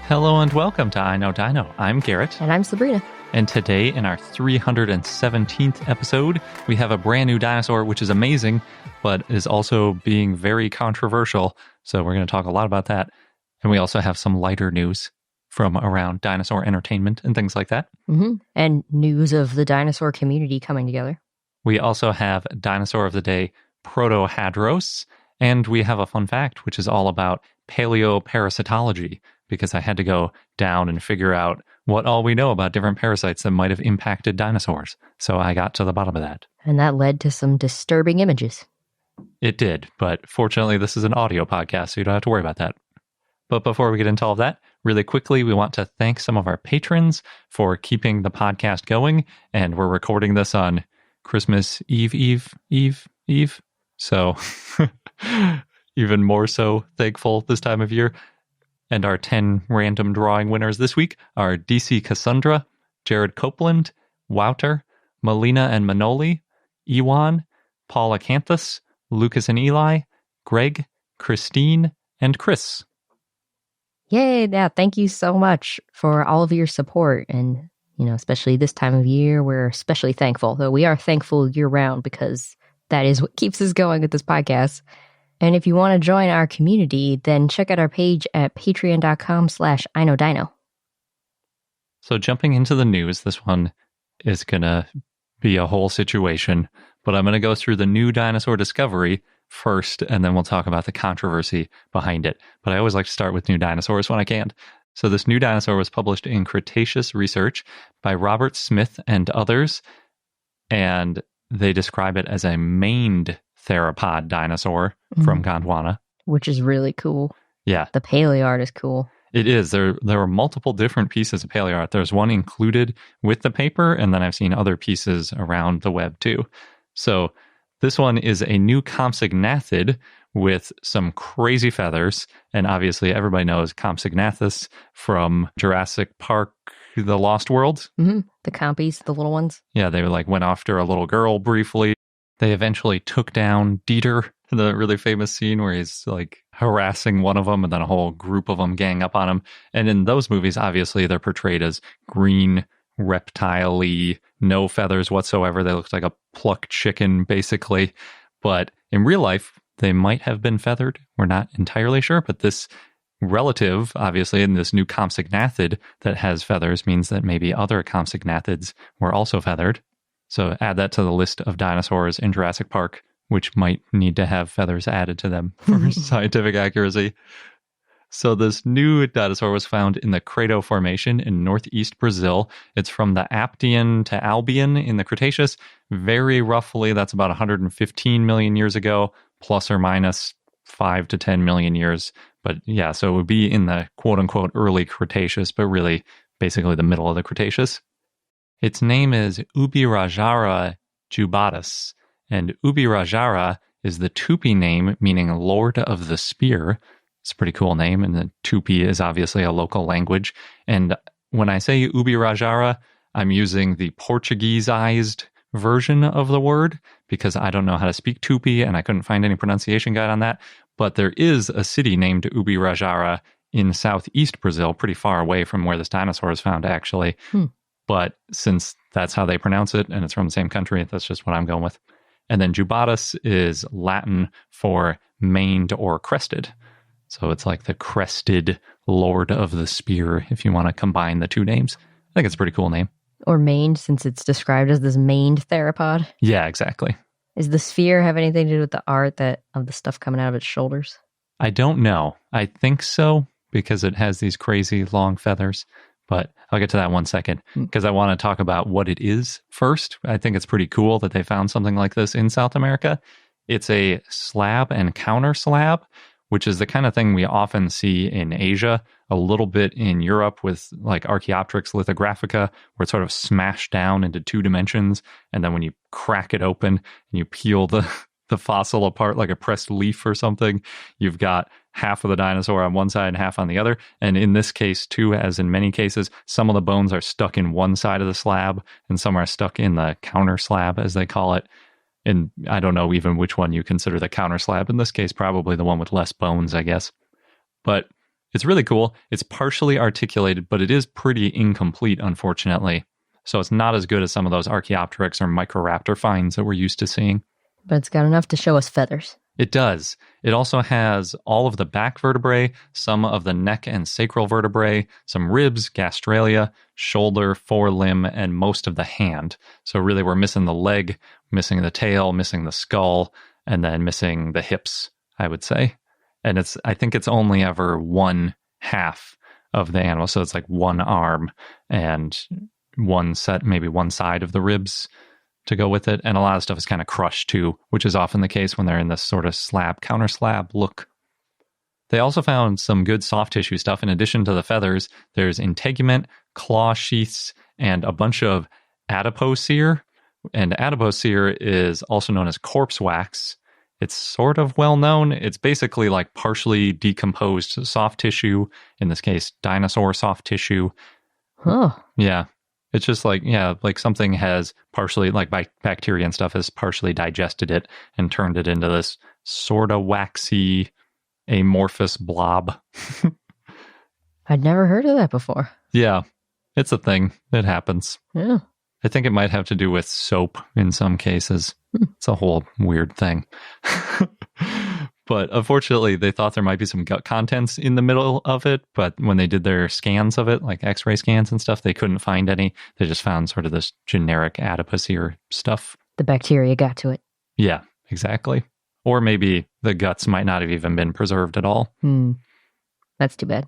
Hello and welcome to I Know Dino. I'm Garrett. And I'm Sabrina. And today, in our 317th episode, we have a brand new dinosaur, which is amazing, but is also being very controversial. So we're going to talk a lot about that. And we also have some lighter news from around dinosaur entertainment and things like that. Mm-hmm. And news of the dinosaur community coming together. We also have Dinosaur of the Day, Proto-Hadros. And we have a fun fact, which is all about Paleo Parasitology, because I had to go down and figure out what all we know about different parasites that might have impacted dinosaurs. So I got to the bottom of that. And that led to some disturbing images. It did, but fortunately this is an audio podcast, so you don't have to worry about that. But before we get into all of that, really quickly, we want to thank some of our patrons for keeping the podcast going. And we're recording this on Christmas Eve. So even more so thankful this time of year. And our 10 random drawing winners this week are DC Cassandra, Jared Copeland, Wouter, Melina and Manoli, Ewan, Paul Acanthus, Lucas and Eli, Greg, Christine, and Chris. Yay! Yeah, thank you so much for all of your support. And, especially this time of year, we're especially thankful. Though we are thankful year-round because that is what keeps us going with this podcast. And if you want to join our community, then check out our page at patreon.com/iknowdino. So jumping into the news, this one is going to be a whole situation, but I'm going to go through the new Dinosaur Discovery first, and then we'll talk about the controversy behind it. But I always like to start with new dinosaurs when I can. So this new dinosaur was published in Cretaceous Research by Robert Smith and others, and they describe it as a maned theropod dinosaur from Gondwana. Which is really cool. Yeah. The paleo art is cool. It is. There were multiple different pieces of paleo art. There's one included with the paper, and then I've seen other pieces around the web too. So this one is a new compsognathid with some crazy feathers, and obviously everybody knows Compsognathus from Jurassic Park, The Lost World. Mm-hmm. The compies, the little ones. Yeah, they went after a little girl briefly. They eventually took down Dieter, the really famous scene where he's harassing one of them and then a whole group of them gang up on him. And in those movies, obviously, they're portrayed as green, reptile-y, no feathers whatsoever. They looked like a plucked chicken, basically. But in real life, they might have been feathered. We're not entirely sure, but this relative, obviously, in this new compsognathid that has feathers means that maybe other compsognathids were also feathered. So add that to the list of dinosaurs in Jurassic Park, which might need to have feathers added to them for scientific accuracy. So this new dinosaur was found in the Crato Formation in northeast Brazil. It's from the Aptian to Albian in the Cretaceous. Very roughly, that's about 115 million years ago, plus or minus 5 to 10 million years. But yeah, so it would be in the quote-unquote early Cretaceous, but really basically the middle of the Cretaceous. Its name is Ubirajara jubatus, and Ubirajara is the Tupi name, meaning Lord of the Spear. It's a pretty cool name, and the Tupi is obviously a local language. And when I say Ubirajara, I'm using the Portuguesized version of the word, because I don't know how to speak Tupi, and I couldn't find any pronunciation guide on that. But there is a city named Ubirajara in southeast Brazil, pretty far away from where this dinosaur is found, actually. But since that's how they pronounce it, and it's from the same country, that's just what I'm going with. And then jubatus is Latin for maned or crested. So it's like the crested Lord of the Spear, if you want to combine the two names. I think it's a pretty cool name. Or maned, since it's described as this maned theropod. Yeah, exactly. Does the sphere have anything to do with the art of the stuff coming out of its shoulders? I don't know. I think so, because it has these crazy long feathers. But I'll get to that one second, because I want to talk about what it is first. I think it's pretty cool that they found something like this in South America. It's a slab and counter slab, which is the kind of thing we often see in Asia, a little bit in Europe with Archaeopteryx lithographica, where it's sort of smashed down into two dimensions. And then when you crack it open and you peel the fossil apart like a pressed leaf or something, you've got half of the dinosaur on one side and half on the other. And in this case, too, as in many cases, some of the bones are stuck in one side of the slab and some are stuck in the counter slab, as they call it. And I don't know even which one you consider the counter slab. In this case, probably the one with less bones, I guess. But It's really cool. It's partially articulated, but it is pretty incomplete, unfortunately. So it's not as good as some of those Archaeopteryx or Microraptor finds that we're used to seeing. But it's got enough to show us feathers. It does. It also has all of the back vertebrae, some of the neck and sacral vertebrae, some ribs, gastralia, shoulder, forelimb, and most of the hand. So really we're missing the leg, missing the tail, missing the skull, and then missing the hips, I would say. And I think it's only ever one half of the animal. So it's like one arm and maybe one side of the ribs to go with it. And a lot of stuff is kind of crushed too, which is often the case when they're in this sort of counter slab look. They also found some good soft tissue stuff. In addition to the feathers, there's integument, claw sheaths, and a bunch of adipocere. And adipocere is also known as corpse wax. It's sort of well known. It's basically like partially decomposed soft tissue, in this case, dinosaur soft tissue. Huh. Yeah. It's just like something has partially, like bacteria and stuff has partially digested it and turned it into this sort of waxy, amorphous blob. I'd never heard of that before. Yeah, it's a thing. It happens. Yeah. I think it might have to do with soap in some cases. It's a whole weird thing. But unfortunately, they thought there might be some gut contents in the middle of it. But when they did their scans of it, like x-ray scans and stuff, they couldn't find any. They just found sort of this generic adipocere stuff. The bacteria got to it. Yeah, exactly. Or maybe the guts might not have even been preserved at all. That's too bad.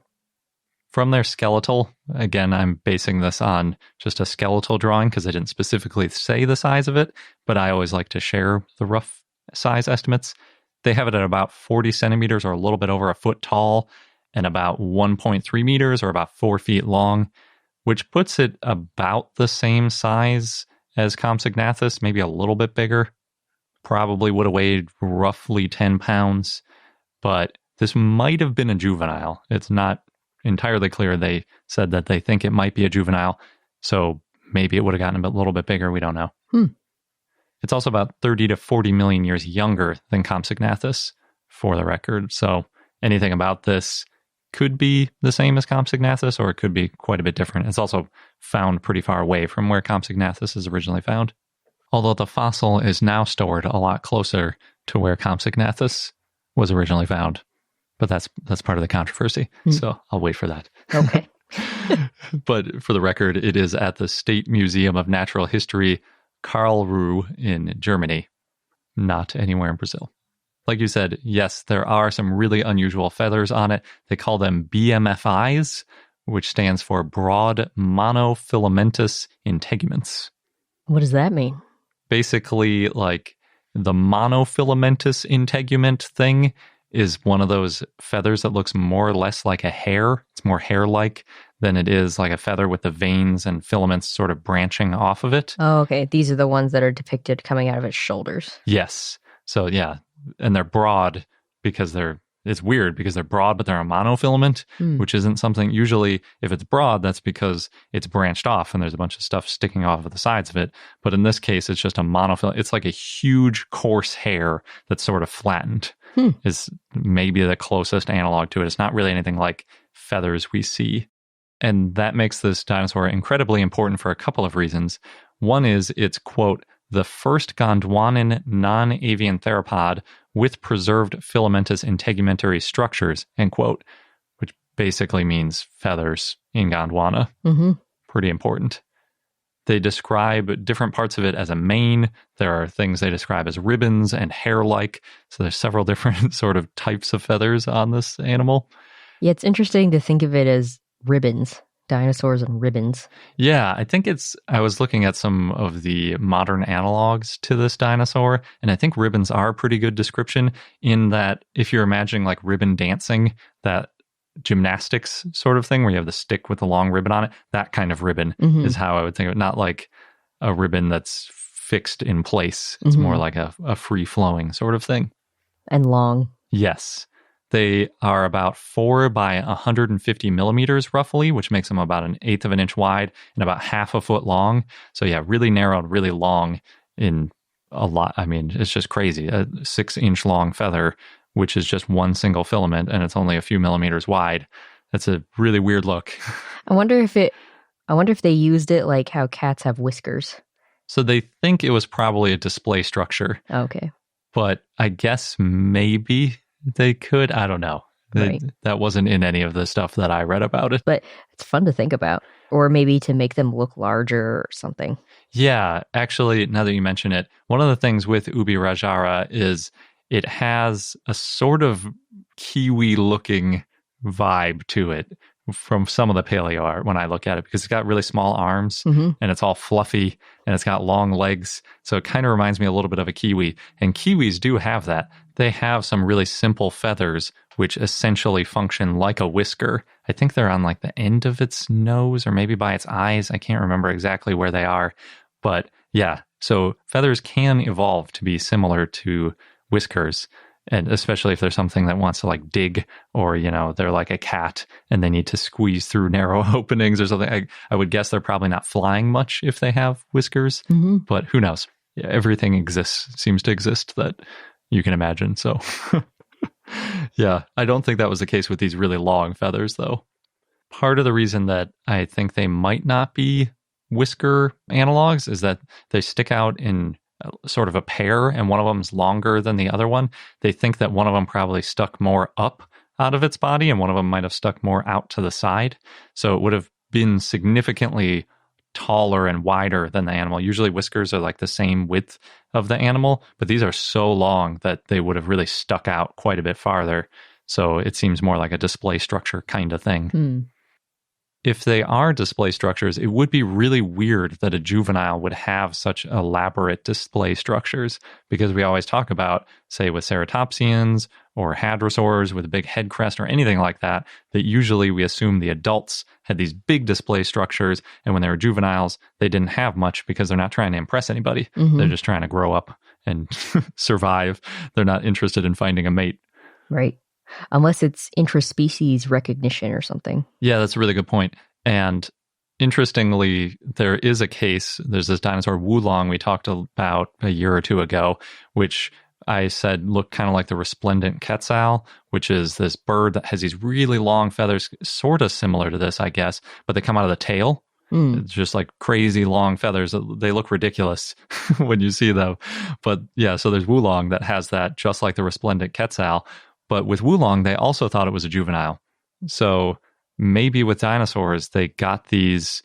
From their skeletal, again, I'm basing this on just a skeletal drawing because I didn't specifically say the size of it, but I always like to share the rough size estimates. They have it at about 40 centimeters or a little bit over a foot tall and about 1.3 meters or about 4 feet long, which puts it about the same size as Compsognathus, maybe a little bit bigger. Probably would have weighed roughly 10 pounds, but this might have been a juvenile. It's not entirely clear. They said that they think it might be a juvenile, so maybe it would have gotten a little bit bigger. We don't know. It's also about 30 to 40 million years younger than Compsognathus, for the record. So anything about this could be the same as Compsognathus, or it could be quite a bit different. It's also found pretty far away from where Compsognathus is originally found. Although the fossil is now stored a lot closer to where Compsognathus was originally found. But that's part of the controversy. So I'll wait for that. Okay. But for the record, it is at the State Museum of Natural History, Karlsruhe in Germany, not anywhere in Brazil. Like you said, yes, there are some really unusual feathers on it. They call them BMFIs, which stands for Broad Monofilamentous Integuments. What does that mean? Basically, like the monofilamentous integument thing is one of those feathers that looks more or less like a hair. It's more hair-like than it is like a feather with the veins and filaments sort of branching off of it. Oh, okay. These are the ones that are depicted coming out of its shoulders. Yes. So, yeah. And they're broad because it's weird because they're broad, but they're a monofilament, which isn't something, usually if it's broad, that's because it's branched off and there's a bunch of stuff sticking off of the sides of it. But in this case, it's just a monofilament. It's like a huge coarse hair that's sort of flattened is maybe the closest analog to it. It's not really anything like feathers we see. And that makes this dinosaur incredibly important for a couple of reasons. One is it's, quote, the first Gondwanan non-avian theropod with preserved filamentous integumentary structures, end quote, which basically means feathers in Gondwana. Pretty important. They describe different parts of it as a mane. There are things they describe as ribbons and hair-like. So there's several different sort of types of feathers on this animal. Yeah, it's interesting to think of it as ribbons. Dinosaurs and ribbons. Yeah, I think I was looking at some of the modern analogs to this dinosaur, and I think ribbons are a pretty good description in that if you're imagining like ribbon dancing, that gymnastics sort of thing where you have the stick with the long ribbon on it, that kind of ribbon is how I would think of it. Not like a ribbon that's fixed in place. It's more like a free-flowing sort of thing. And long. Yes. They are about 4 by 150 millimeters roughly, which makes them about 1/8 of an inch wide and about half a foot long. So yeah, really narrowed, really long in a lot. I mean, it's just crazy. A 6-inch long feather, which is just one single filament, and it's only a few millimeters wide. That's a really weird look. I wonder if they used it like how cats have whiskers. So they think it was probably a display structure. Okay. But I guess maybe they could. I don't know. Right. That wasn't in any of the stuff that I read about it. But it's fun to think about. Or maybe to make them look larger or something. Yeah, actually, now that you mention it, one of the things with Ubirajara is it has a sort of kiwi-looking vibe to it from some of the paleo art when I look at it, because it's got really small arms and it's all fluffy and it's got long legs. So it kind of reminds me a little bit of a kiwi. And kiwis do have that. They have some really simple feathers which essentially function like a whisker. I think they're on like the end of its nose or maybe by its eyes. I can't remember exactly where they are. But yeah, so feathers can evolve to be similar to whiskers. And especially if there's something that wants to like dig, or, you know, they're like a cat and they need to squeeze through narrow openings or something. I would guess they're probably not flying much if they have whiskers, but who knows? Yeah, everything seems to exist that you can imagine. So yeah, I don't think that was the case with these really long feathers though. Part of the reason that I think they might not be whisker analogs is that they stick out in sort of a pair, and one of them's longer than the other one. They think that one of them probably stuck more up out of its body and one of them might have stuck more out to the side. So it would have been significantly taller and wider than the animal. Usually whiskers are like the same width of the animal, but these are so long that they would have really stuck out quite a bit farther. So it seems more like a display structure kind of thing. If they are display structures, it would be really weird that a juvenile would have such elaborate display structures, because we always talk about, say, with ceratopsians or hadrosaurs with a big head crest or anything like that, that usually we assume the adults had these big display structures, and when they were juveniles, they didn't have much because they're not trying to impress anybody. They're just trying to grow up and survive. They're not interested in finding a mate. Right. Unless it's intraspecies recognition or something. Yeah, that's a really good point. And interestingly, there is a case, there's this dinosaur Wulong we talked about a year or two ago, which I said looked kind of like the resplendent quetzal, which is this bird that has these really long feathers, sort of similar to this, I guess, but they come out of the tail. It's just like crazy long feathers. They look ridiculous when you see them. But yeah, so there's Wulong that has that just like the resplendent quetzal. But with Wulong, they also thought it was a juvenile. So maybe with dinosaurs, they got these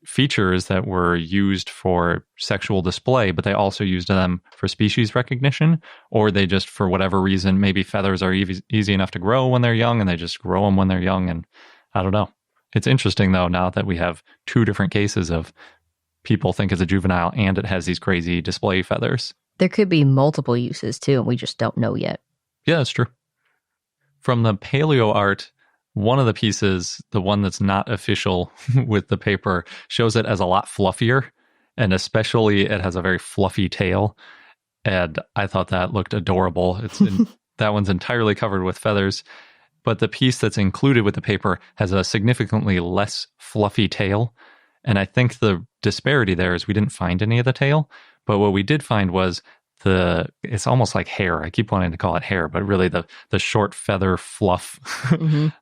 features that were used for sexual display, but they also used them for species recognition, or they just, for whatever reason, maybe feathers are easy enough to grow when they're young, and they just grow them when they're young. And I don't know. It's interesting, though, now that we have two different cases of people think it's a juvenile and it has these crazy display feathers. There could be multiple uses, too, and we just don't know yet. Yeah, that's true. From the paleo art, one of the pieces, the one that's not official with the paper, shows it as a lot fluffier, and especially it has a very fluffy tail. And I thought that looked adorable. That one's entirely covered with feathers, but the piece that's included with the paper has a significantly less fluffy tail. And I think the disparity there is we didn't find any of the tail, but what we did find was it's almost like hair. I keep wanting to call it hair, but really the short feather fluff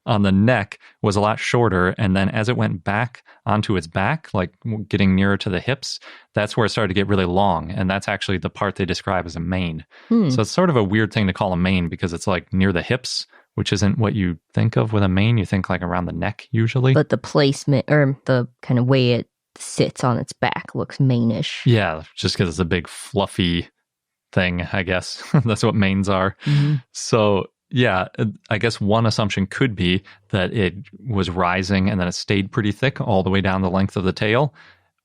on the neck was a lot shorter. And then as it went back onto its back, like getting nearer to the hips, that's where it started to get really long. And that's actually the part they describe as a mane. So it's sort of a weird thing to call a mane because it's like near the hips, which isn't what you think of with a mane. You think like around the neck usually. But the placement or the kind of way it sits on its back looks mane-ish. Yeah, just because it's a big fluffy thing, I guess. That's what manes are. So yeah, I guess one assumption could be that it was rising and then it stayed pretty thick all the way down the length of the tail.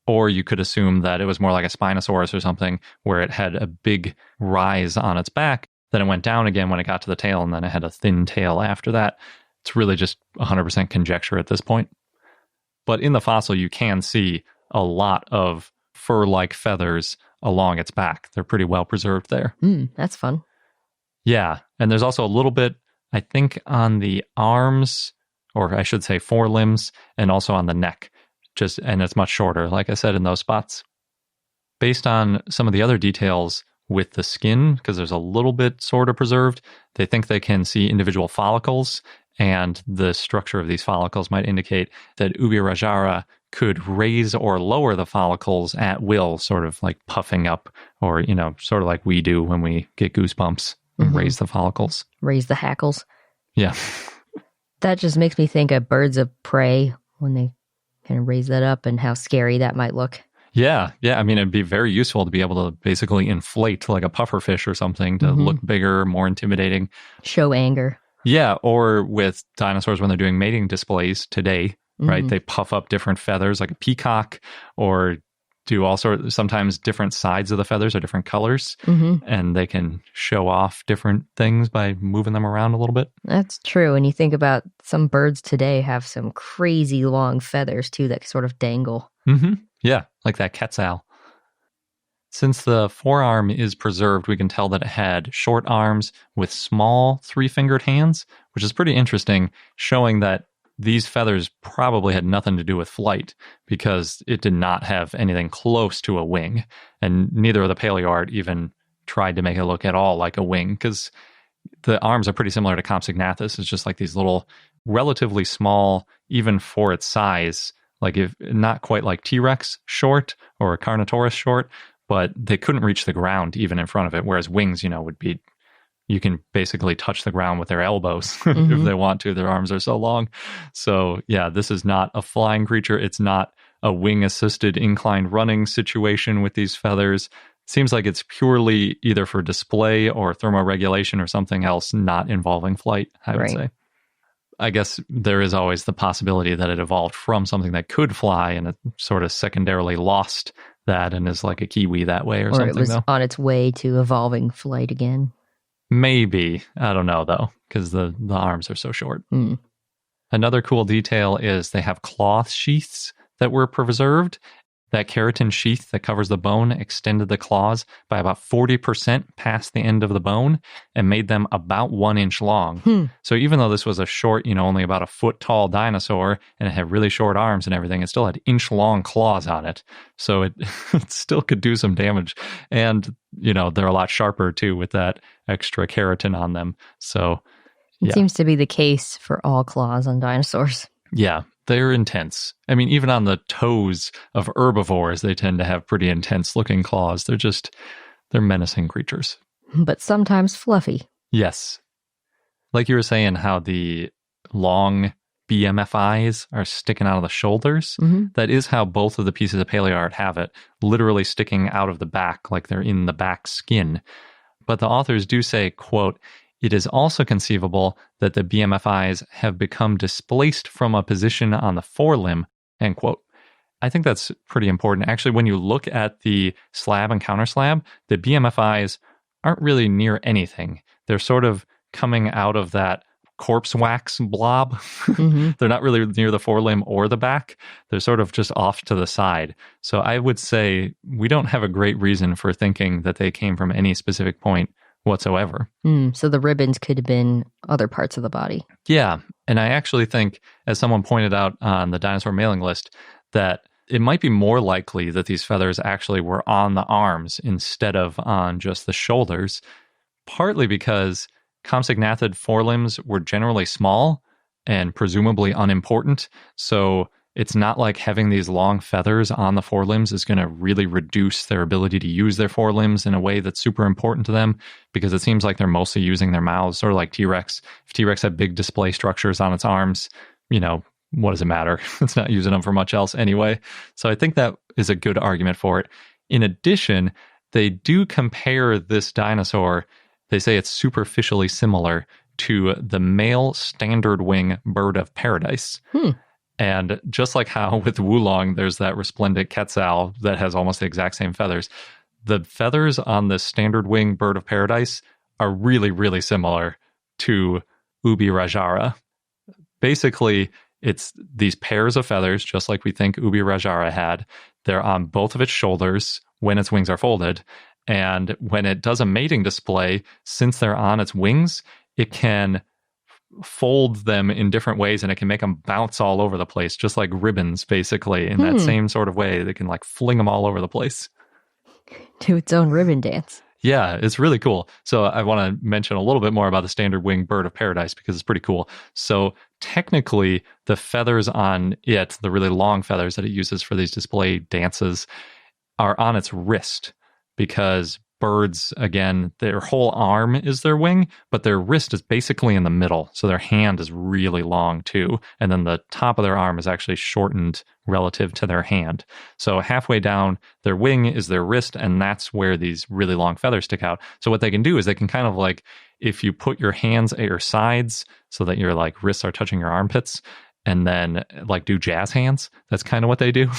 Or you could assume that it was more like a Spinosaurus or something where it had a big rise on its back, then it went down again when it got to the tail, and then it had a thin tail after that. It's really just 100% conjecture at this point. But in the fossil, you can see a lot of fur-like feathers along its back. They're pretty well preserved there. That's fun. Yeah. And there's also a little bit, I think, on the arms, or I should say forelimbs, and also on the neck. And it's much shorter, like I said, in those spots. Based on some of the other details with the skin, because there's a little bit sort of preserved, they think they can see individual follicles. And the structure of these follicles might indicate that Ubirajara could raise or lower the follicles at will, sort of like puffing up, or, you know, sort of like we do when we get goosebumps and raise the follicles. Raise the hackles. Yeah. That just makes me think of birds of prey when they kind of raise that up and how scary that might look. Yeah. I mean, it'd be very useful to be able to basically inflate like a pufferfish or something to look bigger, more intimidating. Show anger. Yeah, or with dinosaurs when they're doing mating displays today, right? They puff up different feathers like a peacock, or do all sorts, sometimes different sides of the feathers are different colors, and they can show off different things by moving them around a little bit. That's true. And you think about some birds today have some crazy long feathers too that sort of dangle. Yeah, like that quetzal. Since the forearm is preserved, we can tell that it had short arms with small three-fingered hands, which is pretty interesting, showing that these feathers probably had nothing to do with flight, because it did not have anything close to a wing. And neither of the paleo art even tried to make it look at all like a wing, because the arms are pretty similar to compsognathus. It's just like these little, relatively small, even for its size, like if not quite like T-Rex short or Carnotaurus short, but they couldn't reach the ground even in front of it, whereas wings, you know, would be, you can basically touch the ground with their elbows if they want to. Their arms are so long. So yeah, this is not a flying creature. It's not a wing-assisted inclined running situation with these feathers. Seems like it's purely either for display or thermoregulation or something else not involving flight, I would say. I guess there is always the possibility that it evolved from something that could fly and it sort of secondarily lost that and is like a kiwi that way or something. Or it was on its way to evolving flight again. Maybe. I don't know, though, because the arms are so short. Another cool detail is they have cloth sheaths that were preserved. That keratin sheath that covers the bone extended the claws by about 40% past the end of the bone and made them about 1 inch long. So even though this was a short, you know, only about a foot tall dinosaur and it had really short arms and everything, it still had inch-long claws on it. So it still could do some damage. And, you know, they're a lot sharper, too, with that extra keratin on them. So, yeah. It seems to be the case for all claws on dinosaurs. Yeah. They're intense. I mean, even on the toes of herbivores, they tend to have pretty intense looking claws. They're menacing creatures. But sometimes fluffy. Yes. Like you were saying, how the long BMFIs are sticking out of the shoulders. That is how both of the pieces of paleo art have it, literally sticking out of the back, like they're in the back skin. But the authors do say, quote, "It is also conceivable that the BMFIs have become displaced from a position on the forelimb," end quote. I think that's pretty important. Actually, when you look at the slab and counterslab, the BMFIs aren't really near anything. They're sort of coming out of that corpse wax blob. They're not really near the forelimb or the back. They're sort of just off to the side. So I would say we don't have a great reason for thinking that they came from any specific point whatsoever. So the ribbons could have been other parts of the body. Yeah. And I actually think, as someone pointed out on the dinosaur mailing list, that it might be more likely that these feathers actually were on the arms instead of on just the shoulders, partly because compsognathid forelimbs were generally small and presumably unimportant. So it's not like having these long feathers on the forelimbs is going to really reduce their ability to use their forelimbs in a way that's super important to them, because it seems like they're mostly using their mouths, sort of like T-Rex. If T-Rex had big display structures on its arms, you know, what does it matter? It's not using them for much else anyway. So I think that is a good argument for it. In addition, they do compare this dinosaur. They say it's superficially similar to the male standard wing bird of paradise. And just like how with Wulong, there's that resplendent quetzal that has almost the exact same feathers, the feathers on the standard wing bird of paradise are really, really similar to Ubirajara. Basically, it's these pairs of feathers, just like we think Ubirajara had. They're on both of its shoulders when its wings are folded. And when it does a mating display, since they're on its wings, it can fold them in different ways and it can make them bounce all over the place, just like ribbons, basically, in that same sort of way. They can like fling them all over the place. Do its own ribbon dance. Yeah, it's really cool. So I want to mention a little bit more about the standard winged bird of paradise because it's pretty cool. So technically, the feathers on it, the really long feathers that it uses for these display dances, are on its wrist because birds, again, their whole arm is their wing, but their wrist is basically in the middle. So their hand is really long too. And then the top of their arm is actually shortened relative to their hand. So halfway down their wing is their wrist, and that's where these really long feathers stick out. So what they can do is they can kind of like, if you put your hands at your sides so that your like wrists are touching your armpits, and then like do jazz hands. That's kind of what they do.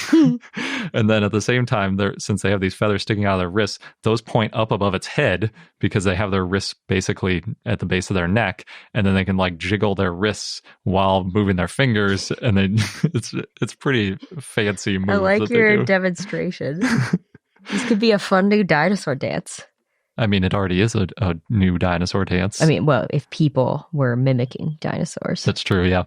And then at the same time, since they have these feathers sticking out of their wrists, those point up above its head because they have their wrists basically at the base of their neck. And then they can like jiggle their wrists while moving their fingers. And then it's pretty fancy move. I like your demonstration. This could be a fun new dinosaur dance. I mean, it already is a new dinosaur dance. I mean, well, if people were mimicking dinosaurs. That's true, yeah.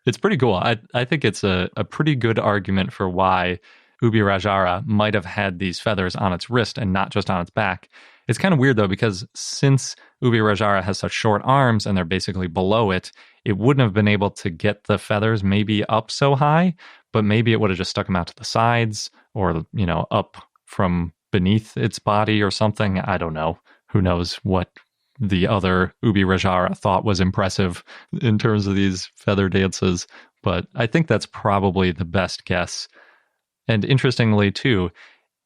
It's pretty cool. I think it's a pretty good argument for why Ubirajara might have had these feathers on its wrist and not just on its back. It's kind of weird, though, because since Ubirajara has such short arms and they're basically below it, it wouldn't have been able to get the feathers maybe up so high, but maybe it would have just stuck them out to the sides or, you know, up from beneath its body or something. I don't know. Who knows what the other Ubirajara thought was impressive in terms of these feather dances, but I think that's probably the best guess. And interestingly, too,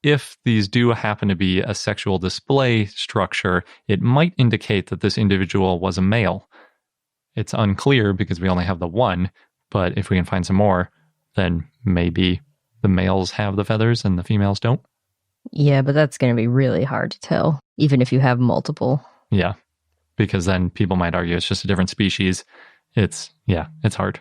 if these do happen to be a sexual display structure, it might indicate that this individual was a male. It's unclear because we only have the one, but if we can find some more, then maybe the males have the feathers and the females don't. Yeah, but that's going to be really hard to tell, even if you have multiple. Yeah, because then people might argue it's just a different species. It's hard.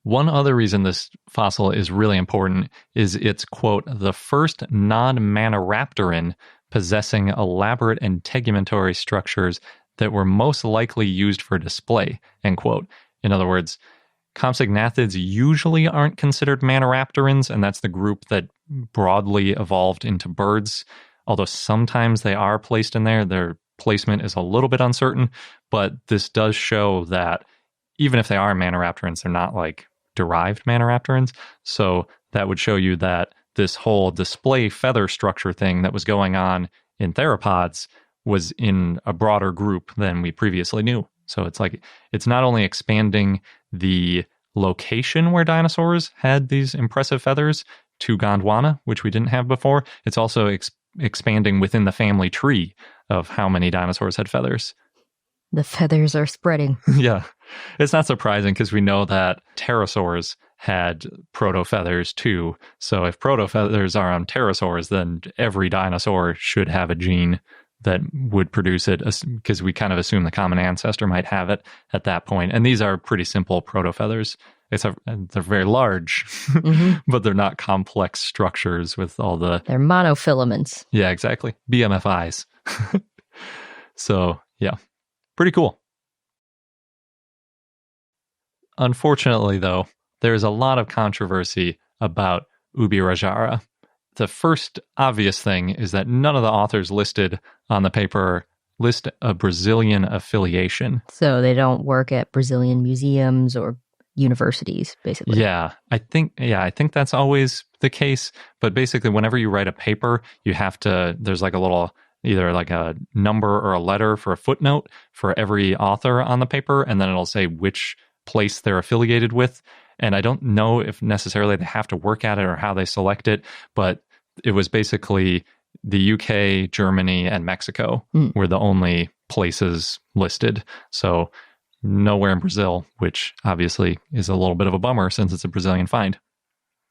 One other reason this fossil is really important is it's, quote, the first non-Maniraptoran possessing elaborate integumentary structures that were most likely used for display, end quote. In other words, compsognathids usually aren't considered Maniraptorans, and that's the group that broadly evolved into birds, although sometimes they are placed in there. Their placement is a little bit uncertain, but this does show that even if they are Maniraptorans, they're not like derived Maniraptorans. So that would show you that this whole display feather structure thing that was going on in theropods was in a broader group than we previously knew. So it's like, it's not only expanding the location where dinosaurs had these impressive feathers to Gondwana, which we didn't have before, it's also expanding within the family tree of how many dinosaurs had feathers. The feathers are spreading. Yeah. It's not surprising because we know that pterosaurs had proto-feathers too. So if proto-feathers are on pterosaurs, then every dinosaur should have a gene that would produce it, because we kind of assume the common ancestor might have it at that point. And these are pretty simple proto-feathers. They're very large, but they're not complex structures with all the... They're monofilaments. Yeah, exactly. BMFIs. So, yeah. Pretty cool. Unfortunately, though, there's a lot of controversy about Ubirajara. The first obvious thing is that none of the authors listed on the paper list a Brazilian affiliation. So they don't work at Brazilian museums or universities, basically. Yeah, I think that's always the case. But basically, whenever you write a paper, you have to, there's like a little, either like a number or a letter for a footnote for every author on the paper, and then it'll say which place they're affiliated with. And I don't know if necessarily they have to work at it or how they select it, but it was basically the UK, Germany, and Mexico were the only places listed. So nowhere in Brazil, which obviously is a little bit of a bummer since it's a Brazilian find.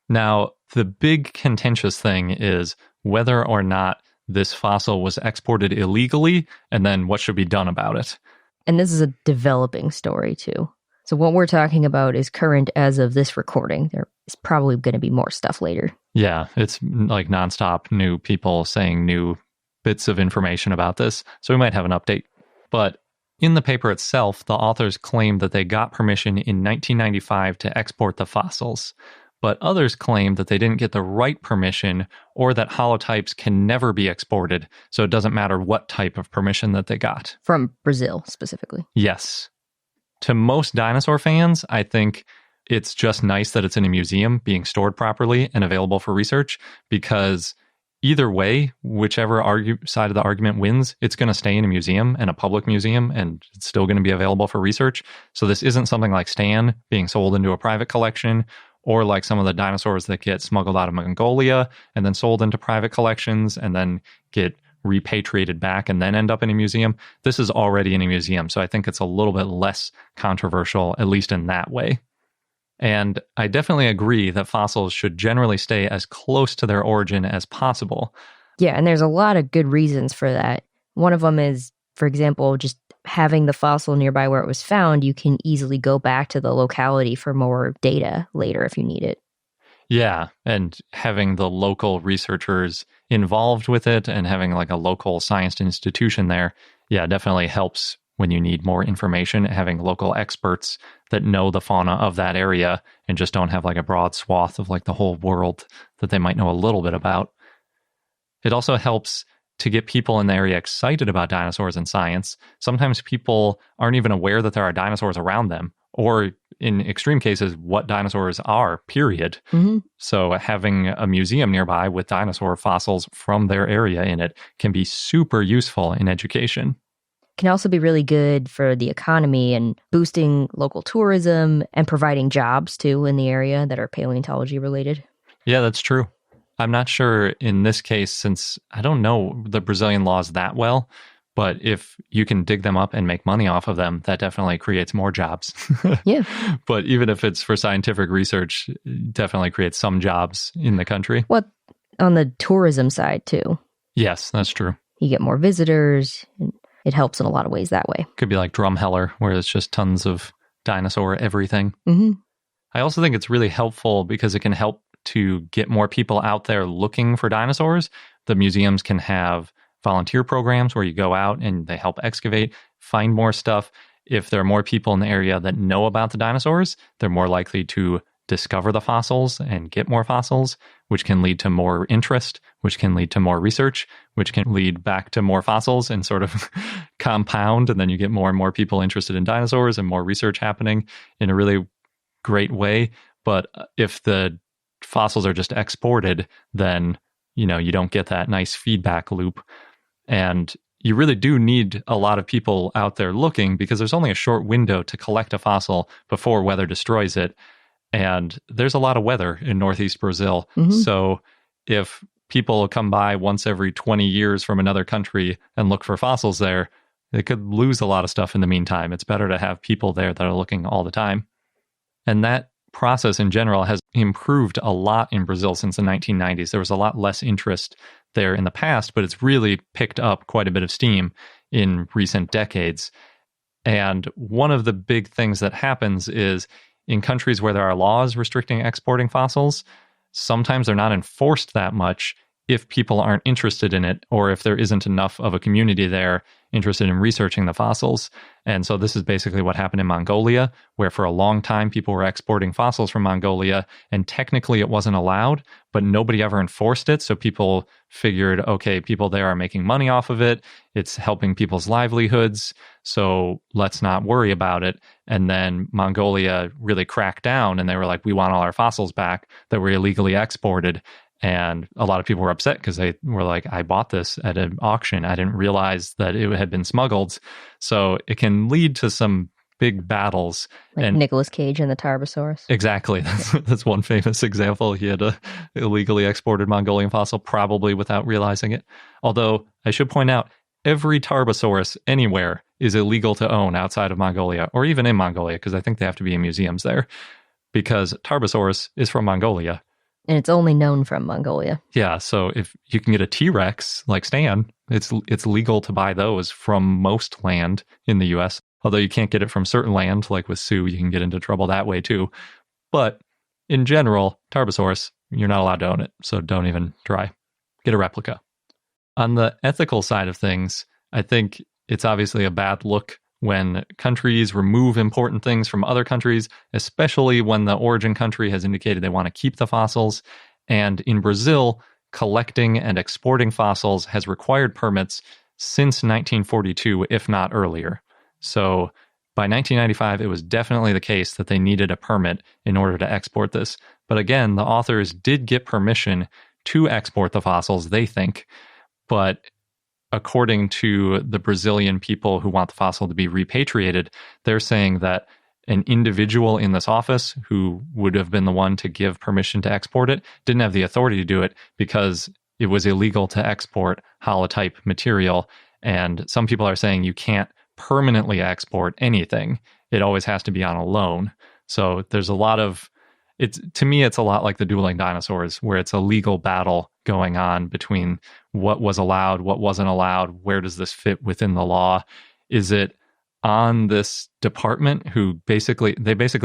Now, the big contentious thing is whether or not this fossil was exported illegally, and then what should be done about it. And this is a developing story, too. So what we're talking about is current as of this recording. There is probably going to be more stuff later. Yeah, it's like nonstop new people saying new bits of information about this. So we might have an update. But in the paper itself, the authors claim that they got permission in 1995 to export the fossils. but others claim that they didn't get the right permission or that holotypes can never be exported, so it doesn't matter what type of permission that they got. From Brazil, specifically. Yes. To most dinosaur fans, I think it's just nice that it's in a museum being stored properly and available for research, because either way, whichever side of the argument wins, it's going to stay in a museum and a public museum, and it's still going to be available for research. So this isn't something like Stan being sold into a private collection, or like some of the dinosaurs that get smuggled out of Mongolia and then sold into private collections and then get repatriated back and then end up in a museum. This is already in a museum, so I think it's a little bit less controversial, at least in that way. And I definitely agree that fossils should generally stay as close to their origin as possible. Yeah, and there's a lot of good reasons for that. One of them is, for example, just having the fossil nearby where it was found, you can easily go back to the locality for more data later if you need it. Yeah, and having the local researchers involved with it and having like a local science institution there, yeah, definitely helps when you need more information. Having local experts that know the fauna of that area and just don't have like a broad swath of like the whole world that they might know a little bit about. It also helps to get people in the area excited about dinosaurs and science. Sometimes people aren't even aware that there are dinosaurs around them, or in extreme cases, what dinosaurs are, period. Mm-hmm. So having a museum nearby with dinosaur fossils from their area in it can be super useful in education. Can also be really good for the economy and boosting local tourism and providing jobs too in the area that are paleontology related. Yeah, that's true. I'm not sure in this case, since I don't know the Brazilian laws that well, but if you can dig them up and make money off of them, that definitely creates more jobs. Yeah. But even if it's for scientific research, it definitely creates some jobs in the country. Well, on the tourism side too. Yes, that's true. You get more visitors, and it helps in a lot of ways that way. Could be like Drumheller, where it's just tons of dinosaur everything. Mm-hmm. I also think it's really helpful because it can help to get more people out there looking for dinosaurs. The museums can have volunteer programs where you go out and they help excavate, find more stuff. If there are more people in the area that know about the dinosaurs, they're more likely to discover the fossils and get more fossils, which can lead to more interest, which can lead to more research, which can lead back to more fossils and sort of compound. And then you get more and more people interested in dinosaurs and more research happening in a really great way. But if the fossils are just exported, then, you know, you don't get that nice feedback loop. And you really do need a lot of people out there looking, because there's only a short window to collect a fossil before weather destroys it. And there's a lot of weather in northeast Brazil. Mm-hmm. So if people come by once every 20 years from another country and look for fossils there, they could lose a lot of stuff in the meantime. It's better to have people there that are looking all the time. And that process in general has improved a lot in Brazil since the 1990s. There was a lot less interest there in the past, but it's really picked up quite a bit of steam in recent decades. And one of the big things that happens is in countries where there are laws restricting exporting fossils, sometimes they're not enforced that much if people aren't interested in it, or if there isn't enough of a community there interested in researching the fossils. And so this is basically what happened in Mongolia, where for a long time people were exporting fossils from Mongolia, and technically it wasn't allowed, but nobody ever enforced it. So people figured, okay, people there are making money off of it. It's helping people's livelihoods, so let's not worry about it. And then Mongolia really cracked down, and they were like, we want all our fossils back that were illegally exported. And a lot of people were upset because they were like, I bought this at an auction. I didn't realize that it had been smuggled. So it can lead to some big battles. Like and Nicolas Cage and the Tarbosaurus. Exactly. That's one famous example. He had a illegally exported Mongolian fossil, probably without realizing it. Although I should point out, every Tarbosaurus anywhere is illegal to own outside of Mongolia, or even in Mongolia, because I think they have to be in museums there, because Tarbosaurus is from Mongolia. And it's only known from Mongolia. Yeah, so if you can get a T-Rex like Stan, it's legal to buy those from most land in the U.S., although you can't get it from certain land, like with Sioux, you can get into trouble that way too. But in general, Tarbosaurus, you're not allowed to own it, so don't even try. Get a replica. On the ethical side of things, I think it's obviously a bad look when countries remove important things from other countries, especially when the origin country has indicated they want to keep the fossils. And in Brazil, collecting and exporting fossils has required permits since 1942, if not earlier. So by 1995, it was definitely the case that they needed a permit in order to export this. But again, the authors did get permission to export the fossils, they think. But according to the Brazilian people who want the fossil to be repatriated, they're saying that an individual in this office who would have been the one to give permission to export it didn't have the authority to do it because it was illegal to export holotype material. And some people are saying you can't permanently export anything. It always has to be on a loan. So there's a lot of, to me, it's a lot like the dueling dinosaurs, where it's a legal battle going on between what was allowed, what wasn't allowed, where does this fit within the law? Is it on this department who basically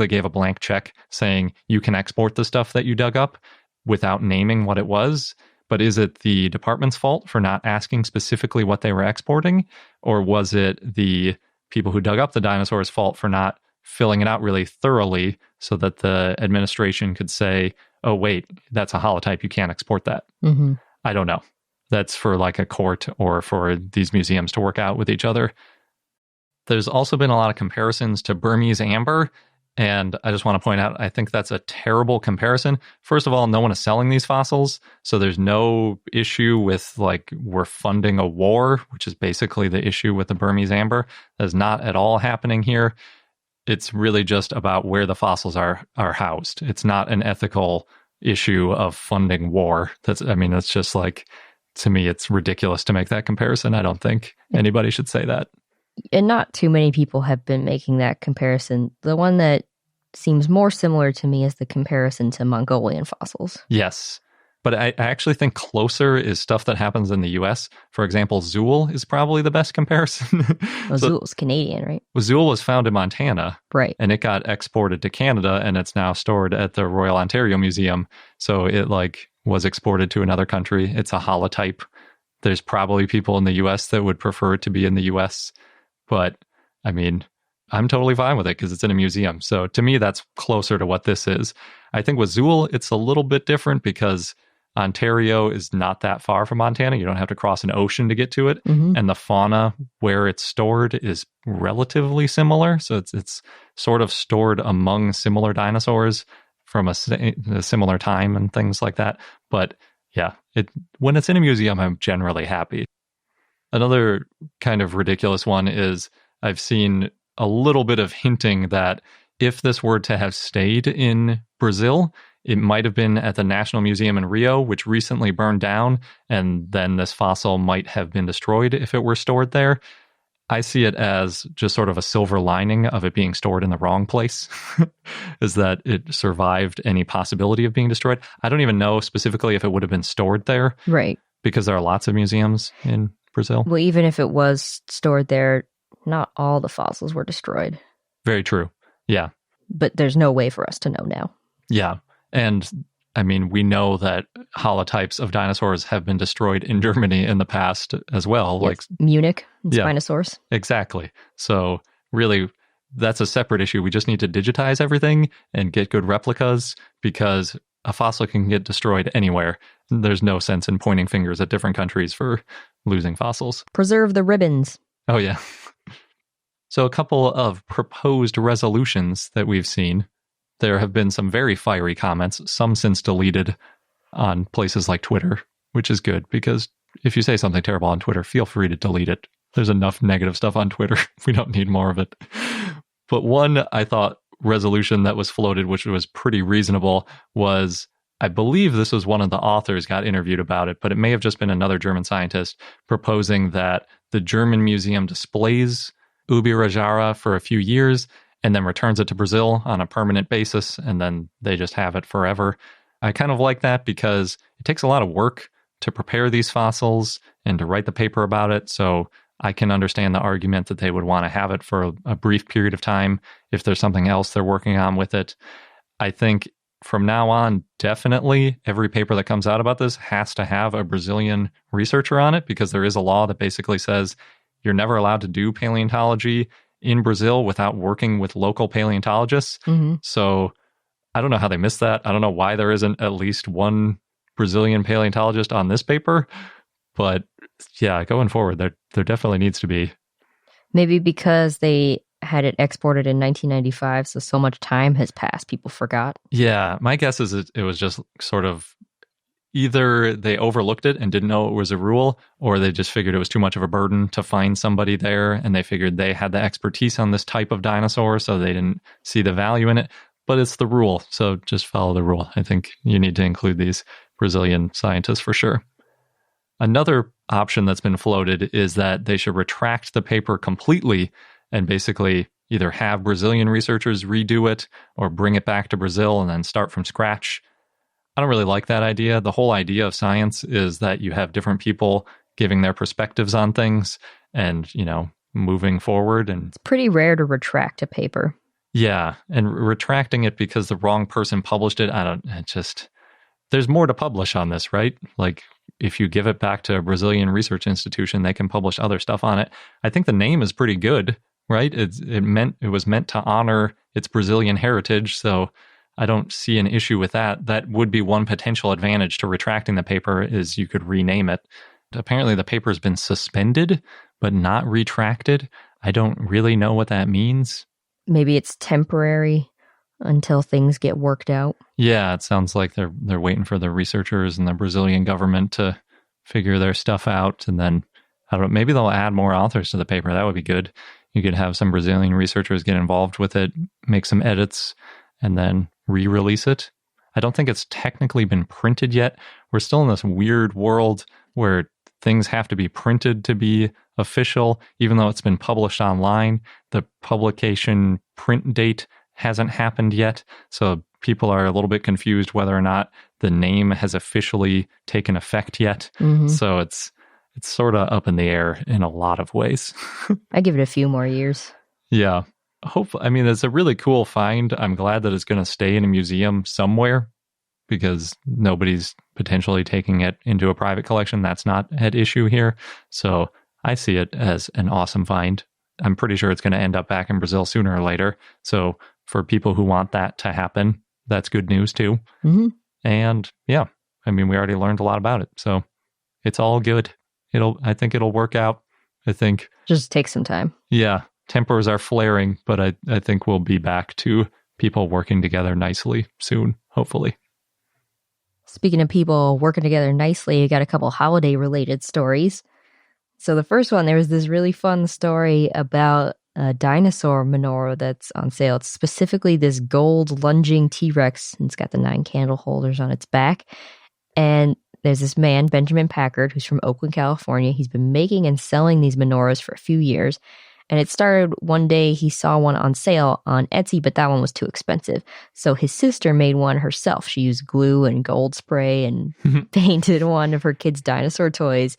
gave a blank check saying you can export the stuff that you dug up without naming what it was? But is it the department's fault for not asking specifically what they were exporting? Or was it the people who dug up the dinosaurs' fault for not filling it out really thoroughly so that the administration could say, oh, wait, that's a holotype, you can't export that? Mm-hmm. I don't know. That's for like a court or for these museums to work out with each other. There's also been a lot of comparisons to Burmese amber, and I just want to point out, I think that's a terrible comparison. First of all, no one is selling these fossils, so there's no issue with, like, we're funding a war, which is basically the issue with the Burmese amber. That's not at all happening here. It's really just about where the fossils are housed. It's not an ethical issue of funding war. That's just like, to me, it's ridiculous to make that comparison. I don't think anybody should say that. And not too many people have been making that comparison. The one that seems more similar to me is the comparison to Mongolian fossils. Yes. But I actually think closer is stuff that happens in the U.S. For example, Zool is probably the best comparison. Well, Zool's Canadian, right? Well, Zool was found in Montana. Right. And it got exported to Canada, and it's now stored at the Royal Ontario Museum. So it, like, was exported to another country. It's a holotype. There's probably people in the U.S. that would prefer it to be in the U.S., but, I mean, I'm totally fine with it because it's in a museum. So to me, that's closer to what this is. I think with Zool, it's a little bit different because Ontario is not that far from Montana. You don't have to cross an ocean to get to it. Mm-hmm. And the fauna where it's stored is relatively similar. So it's sort of stored among similar dinosaurs from a similar time and things like that. But yeah, when it's in a museum, I'm generally happy. Another kind of ridiculous one is I've seen a little bit of hinting that if this were to have stayed in Brazil, it might have been at the National Museum in Rio, which recently burned down, and then this fossil might have been destroyed if it were stored there. I see it as just sort of a silver lining of it being stored in the wrong place, is that it survived any possibility of being destroyed. I don't even know specifically if it would have been stored there. Right. Because there are lots of museums in Brazil. Well, even if it was stored there, not all the fossils were destroyed. Very true. Yeah. But there's no way for us to know now. Yeah. And I mean, we know that holotypes of dinosaurs have been destroyed in Germany in the past as well. Yes, like Munich and yeah, Spinosaurus. Exactly. So really, that's a separate issue. We just need to digitize everything and get good replicas because a fossil can get destroyed anywhere. There's no sense in pointing fingers at different countries for losing fossils. Preserve the ribbons. Oh, yeah. So a couple of proposed resolutions that we've seen. There have been some very fiery comments, some since deleted on places like Twitter, which is good because if you say something terrible on Twitter, feel free to delete it. There's enough negative stuff on Twitter. We don't need more of it. But one, I thought, resolution that was floated, which was pretty reasonable, was, I believe this was one of the authors got interviewed about it, but it may have just been another German scientist proposing that the German museum displays Ubirajara for a few years and then returns it to Brazil on a permanent basis, and then they just have it forever. I kind of like that because it takes a lot of work to prepare these fossils and to write the paper about it, so I can understand the argument that they would want to have it for a brief period of time if there's something else they're working on with it. I think from now on, definitely every paper that comes out about this has to have a Brazilian researcher on it because there is a law that basically says you're never allowed to do paleontology in Brazil without working with local paleontologists. Mm-hmm. So I don't know how they missed that. I don't know why there isn't at least one Brazilian paleontologist on this paper. But yeah, going forward, there definitely needs to be. Maybe because they had it exported in 1995, so much time has passed, people forgot. Yeah, my guess is it was just sort of either they overlooked it and didn't know it was a rule, or they just figured it was too much of a burden to find somebody there, and they figured they had the expertise on this type of dinosaur, so they didn't see the value in it. But it's the rule, so just follow the rule. I think you need to include these Brazilian scientists for sure. Another option that's been floated is that they should retract the paper completely and basically either have Brazilian researchers redo it or bring it back to Brazil and then start from scratch. I don't really like that idea. The whole idea of science is that you have different people giving their perspectives on things and, moving forward. And it's pretty rare to retract a paper. Yeah, and retracting it because the wrong person published it, there's more to publish on this, right? Like, if you give it back to a Brazilian research institution, they can publish other stuff on it. I think the name is pretty good, right? It was meant to honor its Brazilian heritage, so I don't see an issue with that. That would be one potential advantage to retracting the paper is you could rename it. Apparently the paper's been suspended, but not retracted. I don't really know what that means. Maybe it's temporary until things get worked out. Yeah, it sounds like they're waiting for the researchers and the Brazilian government to figure their stuff out, and then I don't know, maybe they'll add more authors to the paper. That would be good. You could have some Brazilian researchers get involved with it, make some edits, and then re-release it. I don't think it's technically been printed yet. We're still in this weird world where things have to be printed to be official, even though it's been published online. The publication print date hasn't happened yet, so people are a little bit confused whether or not the name has officially taken effect yet. Mm-hmm. So it's sort of up in the air in a lot of ways. I give it a few more years. Yeah. It's a really cool find. I'm glad that it's going to stay in a museum somewhere because nobody's potentially taking it into a private collection. That's not at issue here. So I see it as an awesome find. I'm pretty sure it's going to end up back in Brazil sooner or later. So for people who want that to happen, that's good news too. Mm-hmm. And yeah, we already learned a lot about it. So it's all good. I think it'll work out. I think just take some time. Yeah. Tempers are flaring, but I think we'll be back to people working together nicely soon, hopefully. Speaking of people working together nicely, I got a couple holiday-related stories. So the first one, there was this really fun story about a dinosaur menorah that's on sale. It's specifically this gold lunging T-Rex, and it's got the 9 candle holders on its back. And there's this man, Benjamin Packard, who's from Oakland, California. He's been making and selling these menorahs for a few years. And it started one day he saw one on sale on Etsy, but that one was too expensive. So his sister made one herself. She used glue and gold spray and painted one of her kids' dinosaur toys.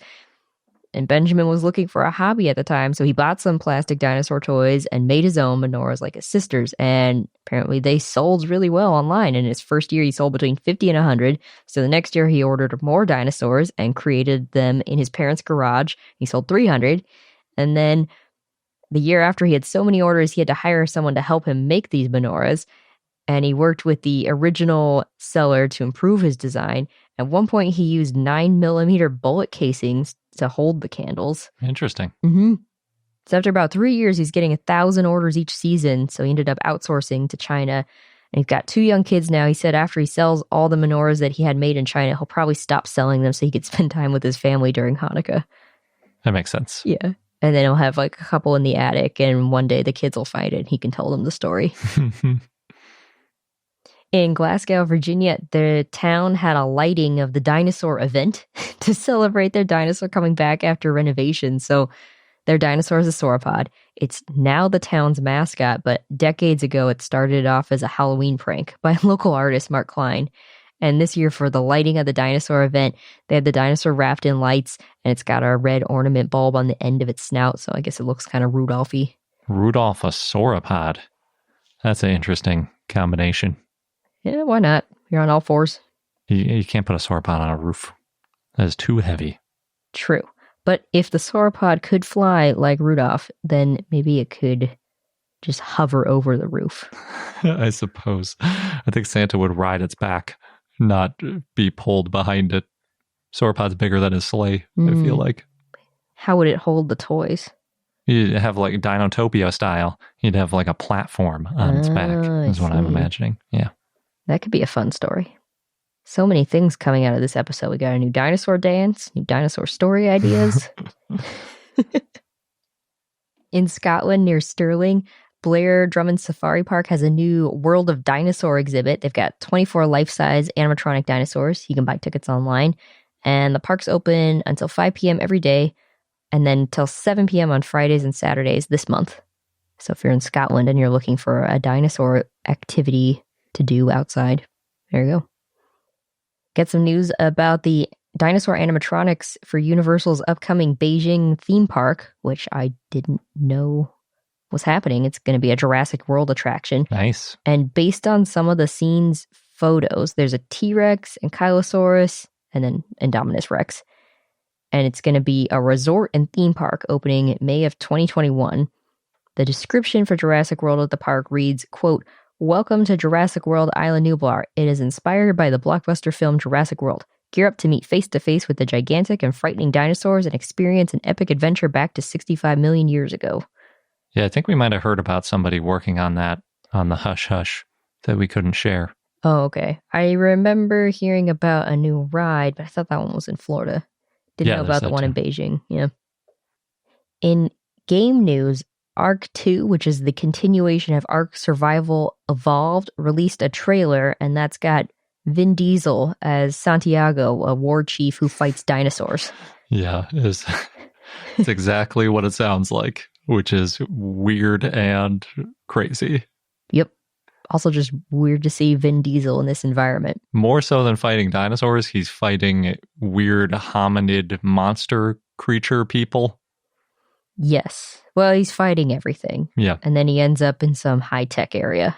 And Benjamin was looking for a hobby at the time, so he bought some plastic dinosaur toys and made his own menorahs like his sister's. And apparently they sold really well online. In his first year, he sold between 50 and 100. So the next year, he ordered more dinosaurs and created them in his parents' garage. He sold 300. And then the year after he had so many orders, he had to hire someone to help him make these menorahs. And he worked with the original seller to improve his design. At one point, he used 9mm bullet casings to hold the candles. Interesting. Mm-hmm. So after about 3 years, he's getting 1,000 orders each season. So he ended up outsourcing to China. And he's got 2 young kids now. He said after he sells all the menorahs that he had made in China, he'll probably stop selling them so he could spend time with his family during Hanukkah. That makes sense. Yeah. And then he'll have like a couple in the attic, and one day the kids will find it and he can tell them the story. In Glasgow, Virginia, the town had a lighting of the dinosaur event to celebrate their dinosaur coming back after renovation. So their dinosaur is a sauropod. It's now the town's mascot, but decades ago it started off as a Halloween prank by local artist Mark Klein. And this year for the lighting of the dinosaur event, they had the dinosaur wrapped in lights, and it's got a red ornament bulb on the end of its snout, so I guess it looks kind of Rudolph-y. Rudolph, a sauropod. That's an interesting combination. Yeah, why not? You're on all fours. You can't put a sauropod on a roof. That is too heavy. True. But if the sauropod could fly like Rudolph, then maybe it could just hover over the roof. I suppose. I think Santa would ride its back, not be pulled behind it. Sauropod's bigger than his sleigh, I feel like. How would it hold the toys? You'd have like Dinotopia style. You'd have like a platform on its back, is what I'm imagining. Yeah. That could be a fun story. So many things coming out of this episode. We got a new dinosaur dance, new dinosaur story ideas. In Scotland, near Stirling, Blair Drummond Safari Park has a new World of Dinosaur exhibit. They've got 24 life-size animatronic dinosaurs. You can buy tickets online. And the park's open until 5 p.m. every day, and then till 7 p.m. on Fridays and Saturdays this month. So if you're in Scotland and you're looking for a dinosaur activity to do outside, there you go. Get some news about the dinosaur animatronics for Universal's upcoming Beijing theme park, which I didn't know was happening. It's going to be a Jurassic World attraction. Nice. And based on some of the scenes photos, there's a T-Rex, Ankylosaurus, and then Indominus Rex. And it's going to be a resort and theme park opening May of 2021. The description for Jurassic World at the park reads, quote, "Welcome to Jurassic World Isla Nublar. It is inspired by the blockbuster film Jurassic World. Gear up to meet face-to-face with the gigantic and frightening dinosaurs and experience an epic adventure back to 65 million years ago." Yeah, I think we might have heard about somebody working on that on the Hush Hush that we couldn't share. Oh, okay. I remember hearing about a new ride, but I thought that one was in Florida. Didn't know about the one in Beijing. Yeah. In game news, Ark II, which is the continuation of Ark Survival Evolved, released a trailer, and that's got Vin Diesel as Santiago, a war chief who fights dinosaurs. Yeah, it's exactly what it sounds like, which is weird and crazy. Yep. Also just weird to see Vin Diesel in this environment. More so than fighting dinosaurs, he's fighting weird hominid monster creature people. Yes. Well, he's fighting everything. Yeah. And then he ends up in some high-tech area.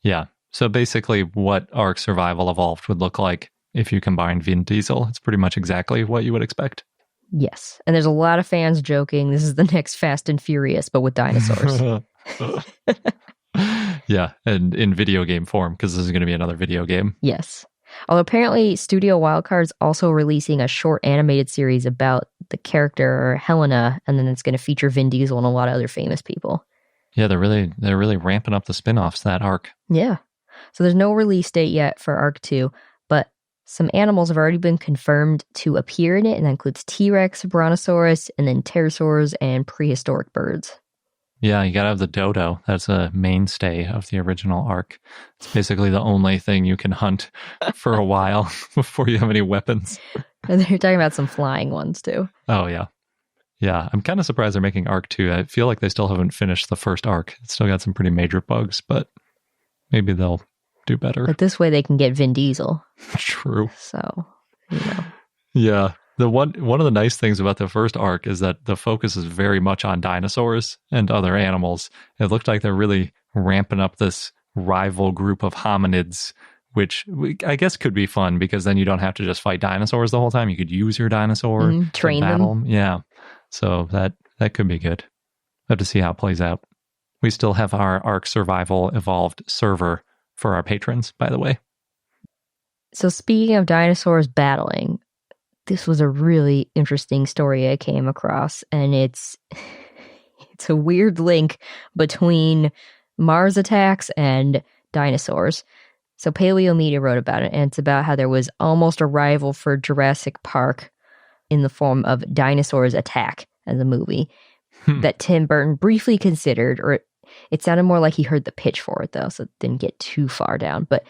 Yeah. So basically what Ark Survival Evolved would look like if you combine Vin Diesel. It's pretty much exactly what you would expect. Yes. And there's a lot of fans joking this is the next Fast and Furious, but with dinosaurs. Yeah, and in video game form, because this is going to be another video game. Yes. Although apparently Studio Wildcard's also releasing a short animated series about the character Helena, and then it's going to feature Vin Diesel and a lot of other famous people. Yeah, they're really ramping up the spin-offs, that Ark. Yeah. So there's no release date yet for Ark II, but some animals have already been confirmed to appear in it, and that includes T-Rex, Brontosaurus, and then pterosaurs and prehistoric birds. Yeah, you gotta have the dodo. That's a mainstay of the original Ark. It's basically the only thing you can hunt for a while before you have any weapons. And they're talking about some flying ones, too. Oh, yeah. Yeah, I'm kind of surprised they're making Ark 2. I feel like they still haven't finished the first Ark. It's still got some pretty major bugs, but maybe they'll do better. But this way they can get Vin Diesel. True. So, you know. Yeah. One of the nice things about the first Ark is that the focus is very much on dinosaurs and other animals. It looked like they're really ramping up this rival group of hominids, which I guess could be fun because then you don't have to just fight dinosaurs the whole time. You could use your dinosaur, train them. Yeah. So that could be good. Have to see how it plays out. We still have our Ark Survival Evolved server for our patrons, by the way. So speaking of dinosaurs battling, this was a really interesting story I came across, and it's a weird link between Mars attacks and dinosaurs. So Paleo Media wrote about it, and it's about how there was almost a rival for Jurassic Park in the form of Dinosaurs Attack as a movie that Tim Burton briefly considered, or it sounded more like he heard the pitch for it, though, so it didn't get too far down. But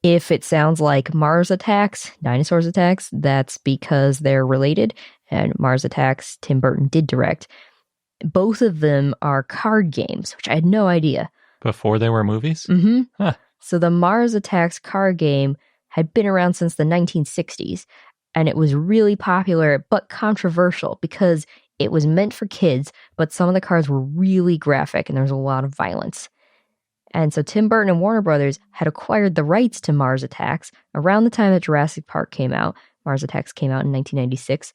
if it sounds like Mars Attacks, Dinosaurs Attacks, that's because they're related. And Mars Attacks, Tim Burton did direct. Both of them are card games, which I had no idea. Before they were movies? Mm-hmm. Huh. So the Mars Attacks card game had been around since the 1960s. And it was really popular, but controversial because it was meant for kids, but some of the cards were really graphic and there was a lot of violence. And so Tim Burton and Warner Brothers had acquired the rights to Mars Attacks around the time that Jurassic Park came out. Mars Attacks came out in 1996.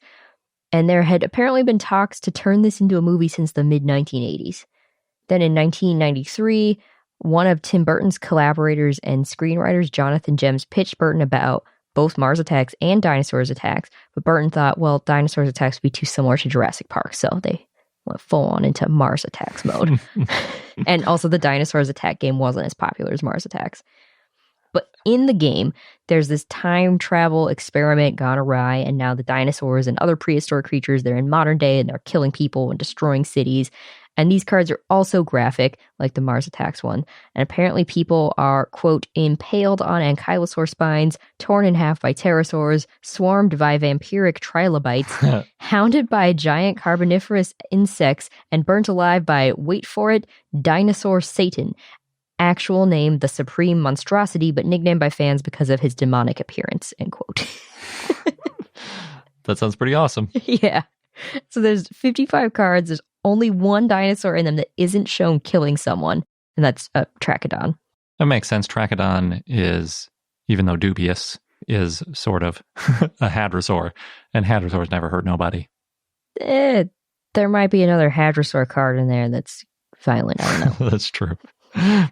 And there had apparently been talks to turn this into a movie since the mid-1980s. Then in 1993, one of Tim Burton's collaborators and screenwriters, Jonathan Gems, pitched Burton about both Mars Attacks and Dinosaurs Attacks, but Burton thought, well, Dinosaurs Attacks would be too similar to Jurassic Park, so they went full on into Mars Attacks mode. And also the Dinosaurs Attack game wasn't as popular as Mars Attacks. But in the game, there's this time travel experiment gone awry, and now the dinosaurs and other prehistoric creatures, they're in modern day and they're killing people and destroying cities. And these cards are also graphic, like the Mars Attacks one. And apparently people are, quote, impaled on ankylosaur spines, torn in half by pterosaurs, swarmed by vampiric trilobites, hounded by giant carboniferous insects, and burnt alive by, wait for it, Dinosaur Satan. Actual name, the Supreme Monstrosity, but nicknamed by fans because of his demonic appearance, end quote. That sounds pretty awesome. Yeah. So there's 55 cards. There's only one dinosaur in them that isn't shown killing someone, and that's a Trachodon. That makes sense. Trachodon is, even though dubious, is sort of a hadrosaur, and hadrosaurs never hurt nobody. There might be another hadrosaur card in there that's violent. I don't know. That's true.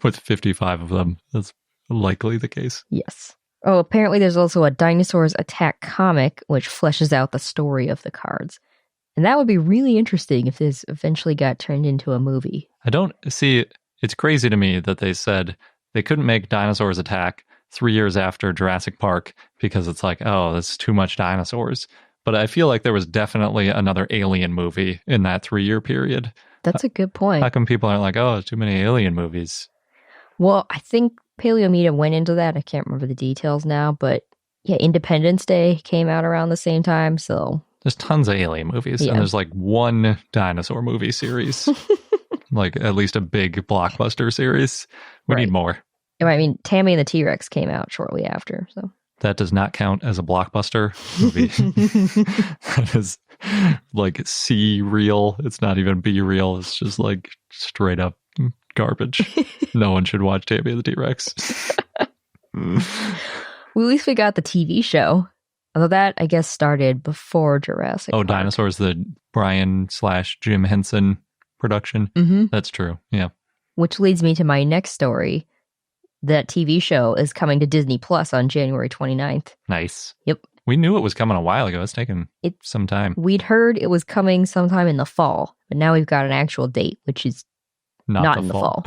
With 55 of them, that's likely the case. Yes. Oh, apparently there's also a Dinosaurs Attack comic, which fleshes out the story of the cards. And that would be really interesting if this eventually got turned into a movie. I don't see, it's crazy to me that they said they couldn't make Dinosaurs Attack 3 years after Jurassic Park because it's like, oh, that's too much dinosaurs. But I feel like there was definitely another Alien movie in that 3-year period. That's a good point. How come people aren't like, oh, too many Alien movies? Well, I think Paleo Media went into that. I can't remember the details now, but yeah, Independence Day came out around the same time, so... There's tons of Alien movies, and there's like one dinosaur movie series. Like at least a big blockbuster series. We need more. I mean, Tammy and the T-Rex came out shortly after, so... That does not count as a blockbuster movie. That is like C reel. It's not even B reel. It's just like straight up garbage. No one should watch Tammy and the T-Rex. Well, at least we got the TV show. Although that, I guess, started before Jurassic Park. Dinosaurs, the Brian/Jim Henson production. Mm-hmm. That's true, yeah. Which leads me to my next story. That TV show is coming to Disney Plus on January 29th. Nice. Yep. We knew it was coming a while ago. It's taken some time. We'd heard it was coming sometime in the fall, but now we've got an actual date, which is not in the fall.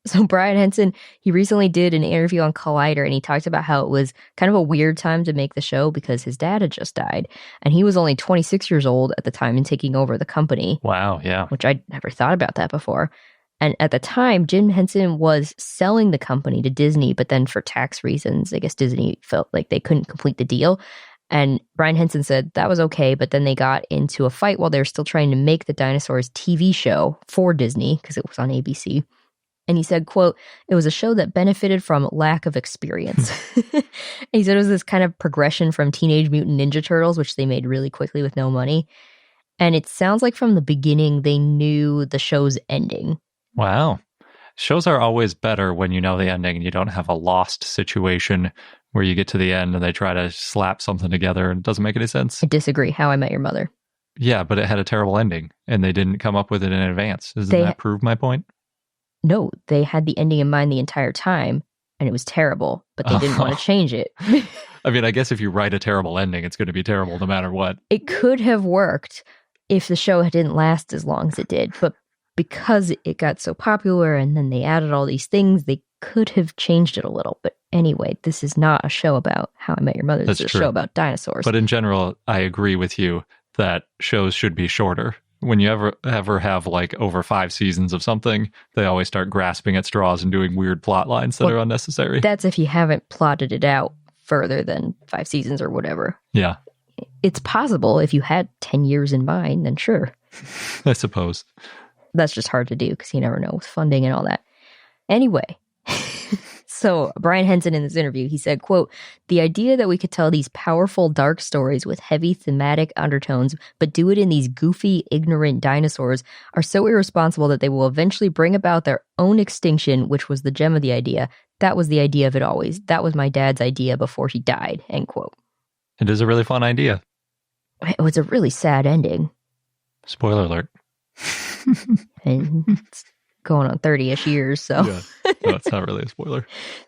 So Brian Henson, he recently did an interview on Collider, and he talked about how it was kind of a weird time to make the show because his dad had just died, and he was only 26 years old at the time and taking over the company. Wow, yeah. Which I'd never thought about that before. And at the time, Jim Henson was selling the company to Disney, but then for tax reasons, I guess Disney felt like they couldn't complete the deal. And Brian Henson said that was okay, but then they got into a fight while they were still trying to make the Dinosaurs TV show for Disney, because it was on ABC. And he said, quote, it was a show that benefited from lack of experience. And he said it was this kind of progression from Teenage Mutant Ninja Turtles, which they made really quickly with no money. And it sounds like from the beginning, they knew the show's ending. Wow. Shows are always better when you know the ending and you don't have a lost situation where you get to the end and they try to slap something together and it doesn't make any sense. I disagree. How I Met Your Mother. Yeah, but it had a terrible ending and they didn't come up with it in advance. Doesn't that prove my point? No, they had the ending in mind the entire time and it was terrible, but they didn't want to change it. I mean, I guess if you write a terrible ending, it's going to be terrible no matter what. It could have worked if the show didn't last as long as it did, but because it got so popular and then they added all these things, they could have changed it a little. But anyway, this is not a show about How I Met Your Mother. This is a show about dinosaurs. But in general, I agree with you that shows should be shorter. When you ever have like over 5 seasons of something, they always start grasping at straws and doing weird plot lines that are unnecessary. That's if you haven't plotted it out further than 5 seasons or whatever. Yeah. It's possible if you had 10 years in mind, then sure. I suppose. That's just hard to do because you never know with funding and all that. Anyway, so Brian Henson in this interview, he said, quote, the idea that we could tell these powerful, dark stories with heavy thematic undertones, but do it in these goofy, ignorant dinosaurs are so irresponsible that they will eventually bring about their own extinction, which was the gem of the idea. That was the idea of it always. That was my dad's idea before he died, end quote. It is a really fun idea. It was a really sad ending. Spoiler alert. And it's going on 30-ish years, so. Yeah. No, it's not really a spoiler.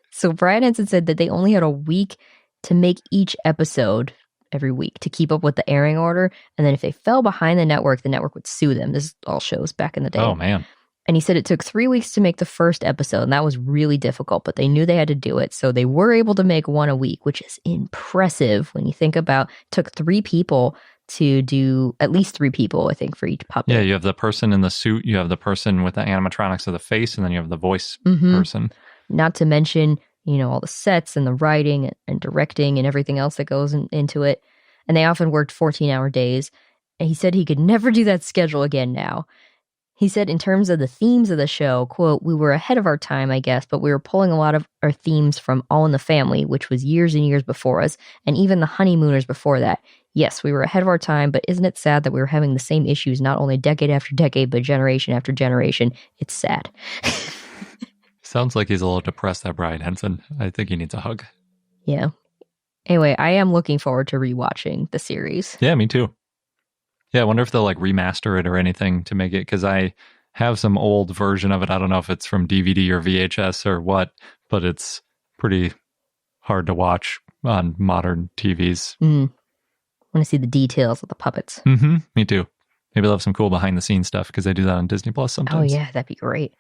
So Brad Henson said that they only had a week to make each episode every week to keep up with the airing order. And then if they fell behind the network would sue them. This is all shows back in the day. Oh, man. And he said it took 3 weeks to make the first episode, and that was really difficult, but they knew they had to do it. So they were able to make one a week, which is impressive when you think about it took 3 people to do, at least 3 people, I think, for each puppet. Yeah, you have the person in the suit, you have the person with the animatronics of the face, and then you have the voice person. Not to mention, all the sets and the writing and directing and everything else that goes into it. And they often worked 14-hour days. And he said he could never do that schedule again now. He said in terms of the themes of the show, quote, we were ahead of our time, I guess, but we were pulling a lot of our themes from All in the Family, which was years and years before us, and even the Honeymooners before that. Yes, we were ahead of our time, but isn't it sad that we were having the same issues not only decade after decade, but generation after generation? It's sad. Sounds like he's a little depressed, that Brian Henson. I think he needs a hug. Yeah. Anyway, I am looking forward to rewatching the series. Yeah, me too. Yeah, I wonder if they'll remaster it or anything to make it, because I have some old version of it. I don't know if it's from DVD or VHS or what, but it's pretty hard to watch on modern TVs. I want to see the details of the puppets. Me too. Maybe they'll have some cool behind the scenes stuff, because they do that on Disney Plus sometimes. Oh yeah, that'd be great.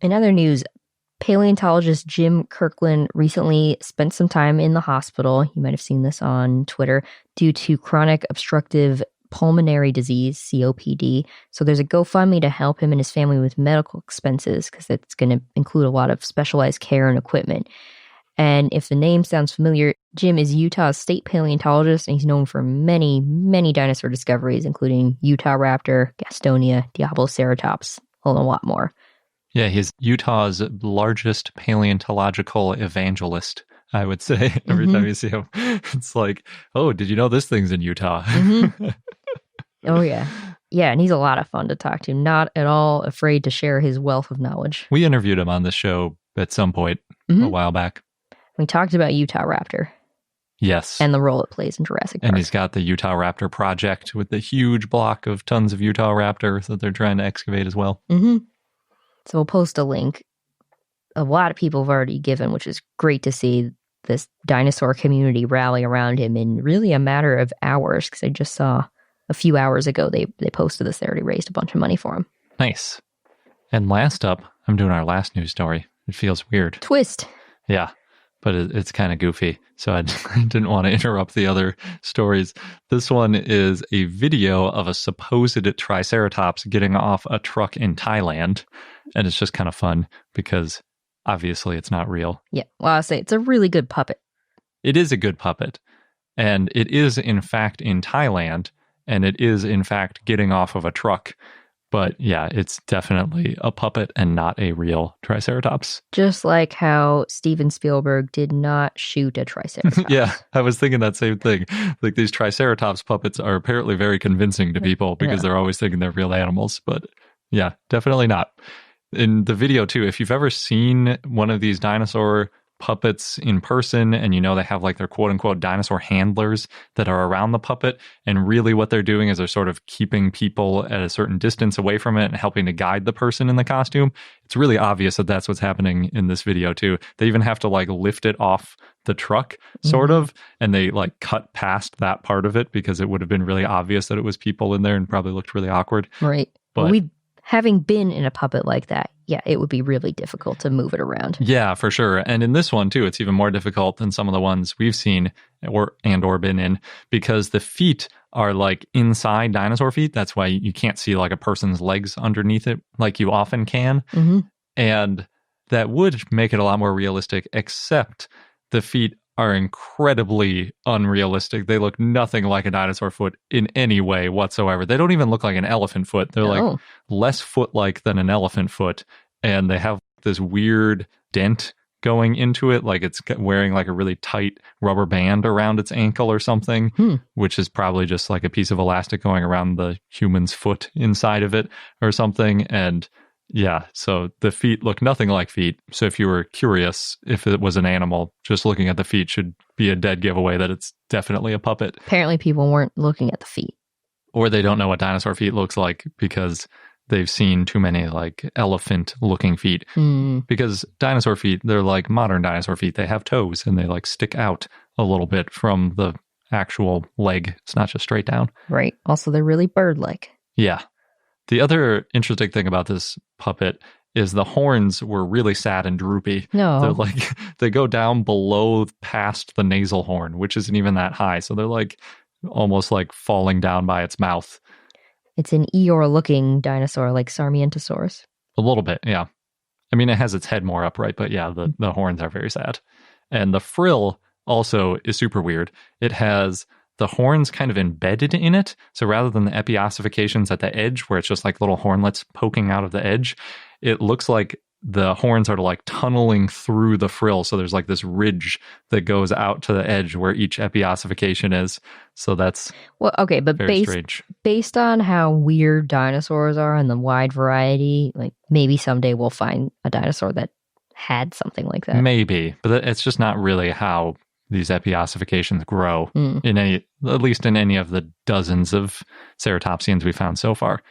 In other news, paleontologist Jim Kirkland recently spent some time in the hospital. You might have seen this on Twitter, due to chronic obstructive pulmonary disease, COPD. So there's a GoFundMe to help him and his family with medical expenses, because it's going to include a lot of specialized care and equipment. And if the name sounds familiar, Jim is Utah's state paleontologist, and he's known for many, many dinosaur discoveries, including Utah raptor, Gastonia, Diabloceratops, and a lot more. Yeah, he's Utah's largest paleontological evangelist, I would say. Every time you see him, it's like, oh, did you know this thing's in Utah? Oh, yeah. Yeah, and he's a lot of fun to talk to. Not at all afraid to share his wealth of knowledge. We interviewed him on the show at some point a while back. We talked about Utah raptor. Yes. And the role it plays in Jurassic Park. And he's got the Utah Raptor Project with the huge block of tons of Utah raptor that they're trying to excavate as well. So we'll post a link. A lot of people have already given, which is great to see this dinosaur community rally around him in really a matter of hours, because I just saw a few hours ago they posted this. They already raised a bunch of money for him. Nice. And last up, I'm doing our last news story. It feels weird. Twist. Yeah, but it's kind of goofy, so I didn't want to interrupt the other stories. This one is a video of a supposed Triceratops getting off a truck in Thailand, and it's just kind of fun because obviously it's not real. Yeah, well, I'll say it's a really good puppet. It is a good puppet, and it is in fact in Thailand, and it is in fact getting off of a truck. But yeah, it's definitely a puppet and not a real Triceratops. Just like how Steven Spielberg did not shoot a Triceratops. Yeah, I was thinking that same thing. Like, these Triceratops puppets are apparently very convincing to people because they're always thinking they're real animals. But yeah, definitely not. In the video too, if you've ever seen one of these dinosaur puppets in person, and they have like their quote unquote dinosaur handlers that are around the puppet, and really what they're doing is they're sort of keeping people at a certain distance away from it and helping to guide the person in the costume. It's really obvious that that's what's happening in this video too. They even have to like lift it off the truck sort of, and they like cut past that part of it because it would have been really obvious that it was people in there and probably looked really awkward. Right. But having been in a puppet like that, yeah, it would be really difficult to move it around. Yeah, for sure. And in this one, too, it's even more difficult than some of the ones we've seen or been in, because the feet are like inside dinosaur feet. That's why you can't see like a person's legs underneath it like you often can. And that would make it a lot more realistic, except the feet are incredibly unrealistic. They look nothing like a dinosaur foot in any way whatsoever. They don't even look like an elephant foot. They're like less foot-like than an elephant foot. And they have this weird dent going into it, like it's wearing like a really tight rubber band around its ankle or something, which is probably just like a piece of elastic going around the human's foot inside of it or something. And yeah, so the feet look nothing like feet. So if you were curious if it was an animal, just looking at the feet should be a dead giveaway that it's definitely a puppet. Apparently people weren't looking at the feet. Or they don't know what dinosaur feet looks like because they've seen too many like elephant-looking feet. Because dinosaur feet, they're like modern dinosaur feet. They have toes and they like stick out a little bit from the actual leg. It's not just straight down. Right. Also, they're really bird-like. Yeah. The other interesting thing about this puppet is the horns were really sad and droopy. No. They're like, they go down below past the nasal horn, which isn't even that high. So they're like almost like falling down by its mouth. It's an Eeyore-looking dinosaur like Sarmientosaurus. A little bit, yeah. I mean, it has its head more upright, but yeah, the horns are very sad. And the frill also is super weird. It has the horns kind of embedded in it. So rather than the epiossifications at the edge, where it's just like little hornlets poking out of the edge, it looks like the horns are like tunneling through the frill. So there's like this ridge that goes out to the edge where each epiossification is. So that's well, okay, but based on how weird dinosaurs are and the wide variety, like maybe someday we'll find a dinosaur that had something like that. Maybe, but it's just not really how these epiossifications grow in any, at least in any of the dozens of ceratopsians we found so far.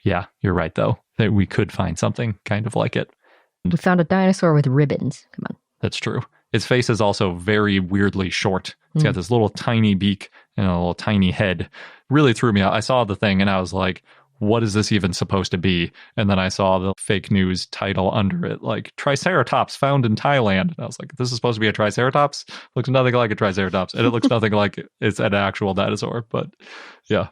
Yeah, you're right though, that we could find something kind of like it. We found a dinosaur with ribbons. Come on. That's true. Its face is also very weirdly short. It's got this little tiny beak and a little tiny head. Really threw me out. I saw the thing and I was like, what is this even supposed to be? And then I saw the fake news title under it, like Triceratops found in Thailand. And I was like, this is supposed to be a Triceratops? Looks nothing like a Triceratops. And it looks nothing like it's an actual dinosaur. But yeah,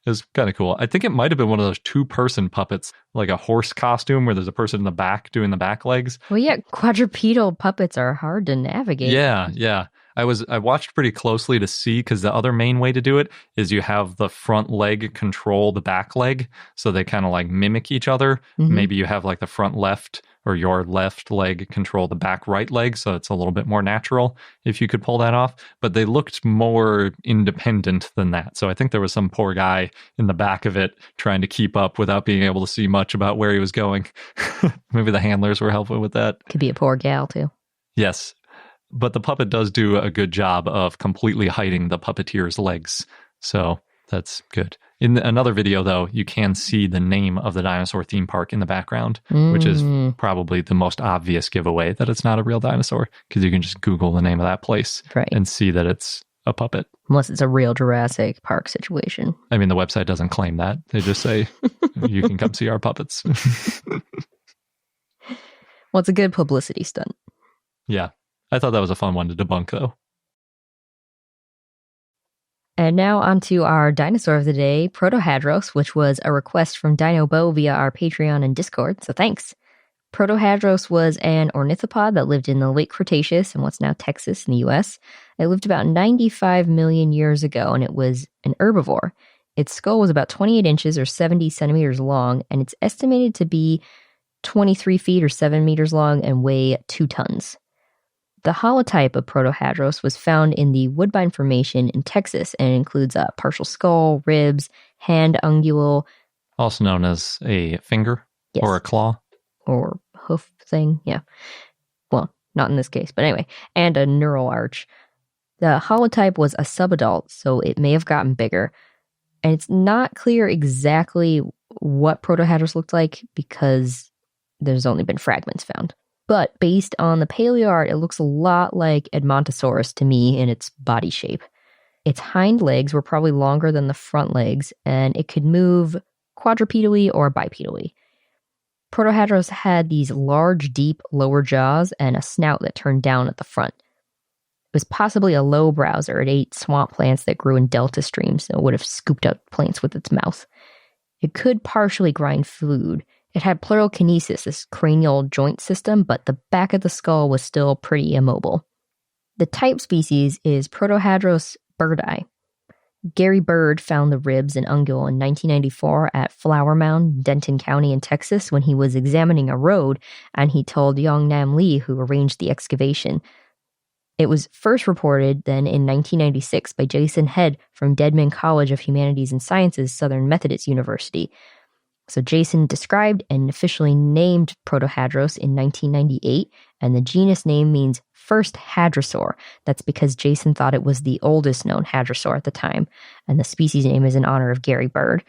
it was kind of cool. I think it might have been one of those two-person puppets, like a horse costume where there's a person in the back doing the back legs. Well, yeah, quadrupedal puppets are hard to navigate. Yeah. I watched pretty closely to see, because the other main way to do it is you have the front leg control the back leg, so they kind of like mimic each other. Maybe you have like the front left or your left leg control the back right leg, so it's a little bit more natural if you could pull that off. But they looked more independent than that. So I think there was some poor guy in the back of it trying to keep up without being able to see much about where he was going. Maybe the handlers were helping with that. Could be a poor gal too. Yes. But the puppet does do a good job of completely hiding the puppeteer's legs. So that's good. In another video, though, you can see the name of the dinosaur theme park in the background, which is probably the most obvious giveaway that it's not a real dinosaur, because you can just Google the name of that place and see that it's a puppet. Unless it's a real Jurassic Park situation. I mean, the website doesn't claim that. They just say, you can come see our puppets. Well, it's a good publicity stunt. Yeah. I thought that was a fun one to debunk, though. And now on to our dinosaur of the day, Proto-Hadros, which was a request from Dino Bo via our Patreon and Discord, so thanks. Proto-Hadros was an ornithopod that lived in the late Cretaceous in what's now Texas in the US. It lived about 95 million years ago, and it was an herbivore. Its skull was about 28 inches or 70 centimeters long, and it's estimated to be 23 feet or 7 meters long and weigh 2 tons. The holotype of Proto-Hadros was found in the Woodbine Formation in Texas, and it includes a partial skull, ribs, hand ungule. Also known as a finger or a claw. Or hoof thing, yeah. Well, not in this case, but anyway. And a neural arch. The holotype was a subadult, so it may have gotten bigger. And it's not clear exactly what Proto-Hadros looked like because there's only been fragments found. But based on the paleo art, it looks a lot like Edmontosaurus to me in its body shape. Its hind legs were probably longer than the front legs, and it could move quadrupedally or bipedally. Proto-Hadros had these large, deep lower jaws and a snout that turned down at the front. It was possibly a low browser. It ate swamp plants that grew in delta streams, so it would have scooped up plants with its mouth. It could partially grind food. It had pleural kinesis, this cranial joint system, but the back of the skull was still pretty immobile. The type species is Proto-Hadros birdi. Gary Bird found the ribs and ungule in 1994 at Flower Mound, Denton County in Texas when he was examining a road, and he told Yong Nam Lee, who arranged the excavation. It was first reported then in 1996 by Jason Head from Dedman College of Humanities and Sciences, Southern Methodist University. So Jason described and officially named Proto-Hadros in 1998, and the genus name means first hadrosaur. That's because Jason thought it was the oldest known hadrosaur at the time, and the species name is in honor of Gary Bird.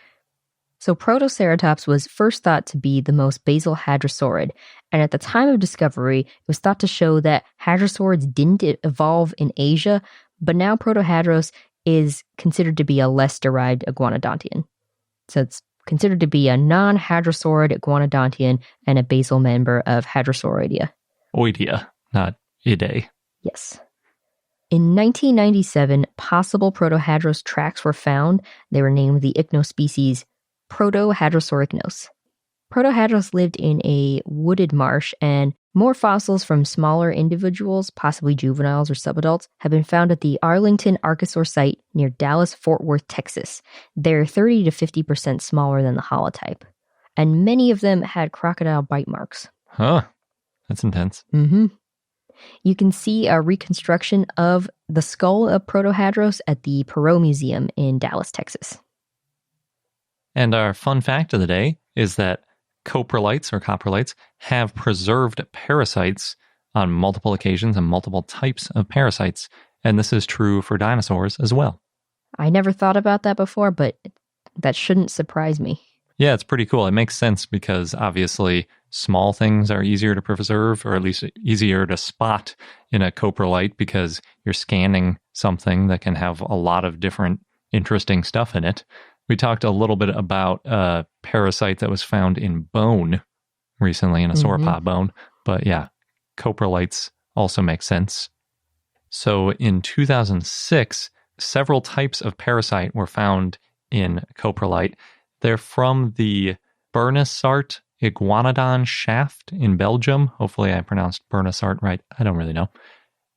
So Protoceratops was first thought to be the most basal hadrosaurid, and at the time of discovery, it was thought to show that hadrosaurids didn't evolve in Asia, but now Proto-Hadros is considered to be a less derived iguanodontian. So it's considered to be a non-hadrosaurid iguanodontian and a basal member of Hadrosauroidea. Oidea, not Idae. Yes. In 1997, possible Proto-Hadros tracks were found. They were named the ichnospecies Proto-Hadrosauricnos. Proto-Hadros lived in a wooded marsh, and more fossils from smaller individuals, possibly juveniles or subadults, have been found at the Arlington Archosaur site near Dallas-Fort Worth, Texas. They're 30 to 50% smaller than the holotype, and many of them had crocodile bite marks. Huh. That's intense. Mm-hmm. You can see a reconstruction of the skull of Proto-Hadros at the Perot Museum in Dallas, Texas. And our fun fact of the day is that coprolites or coprolites have preserved parasites on multiple occasions and multiple types of parasites. And this is true for dinosaurs as well. I never thought about that before, but that shouldn't surprise me. Yeah, it's pretty cool. It makes sense because obviously small things are easier to preserve, or at least easier to spot in a coprolite because you're scanning something that can have a lot of different interesting stuff in it. We talked a little bit about a parasite that was found in bone recently, in a sauropod bone. But yeah, coprolites also make sense. So in 2006, several types of parasite were found in coprolite. They're from the Bernissart iguanodon shaft in Belgium. Hopefully I pronounced Bernissart right. I don't really know.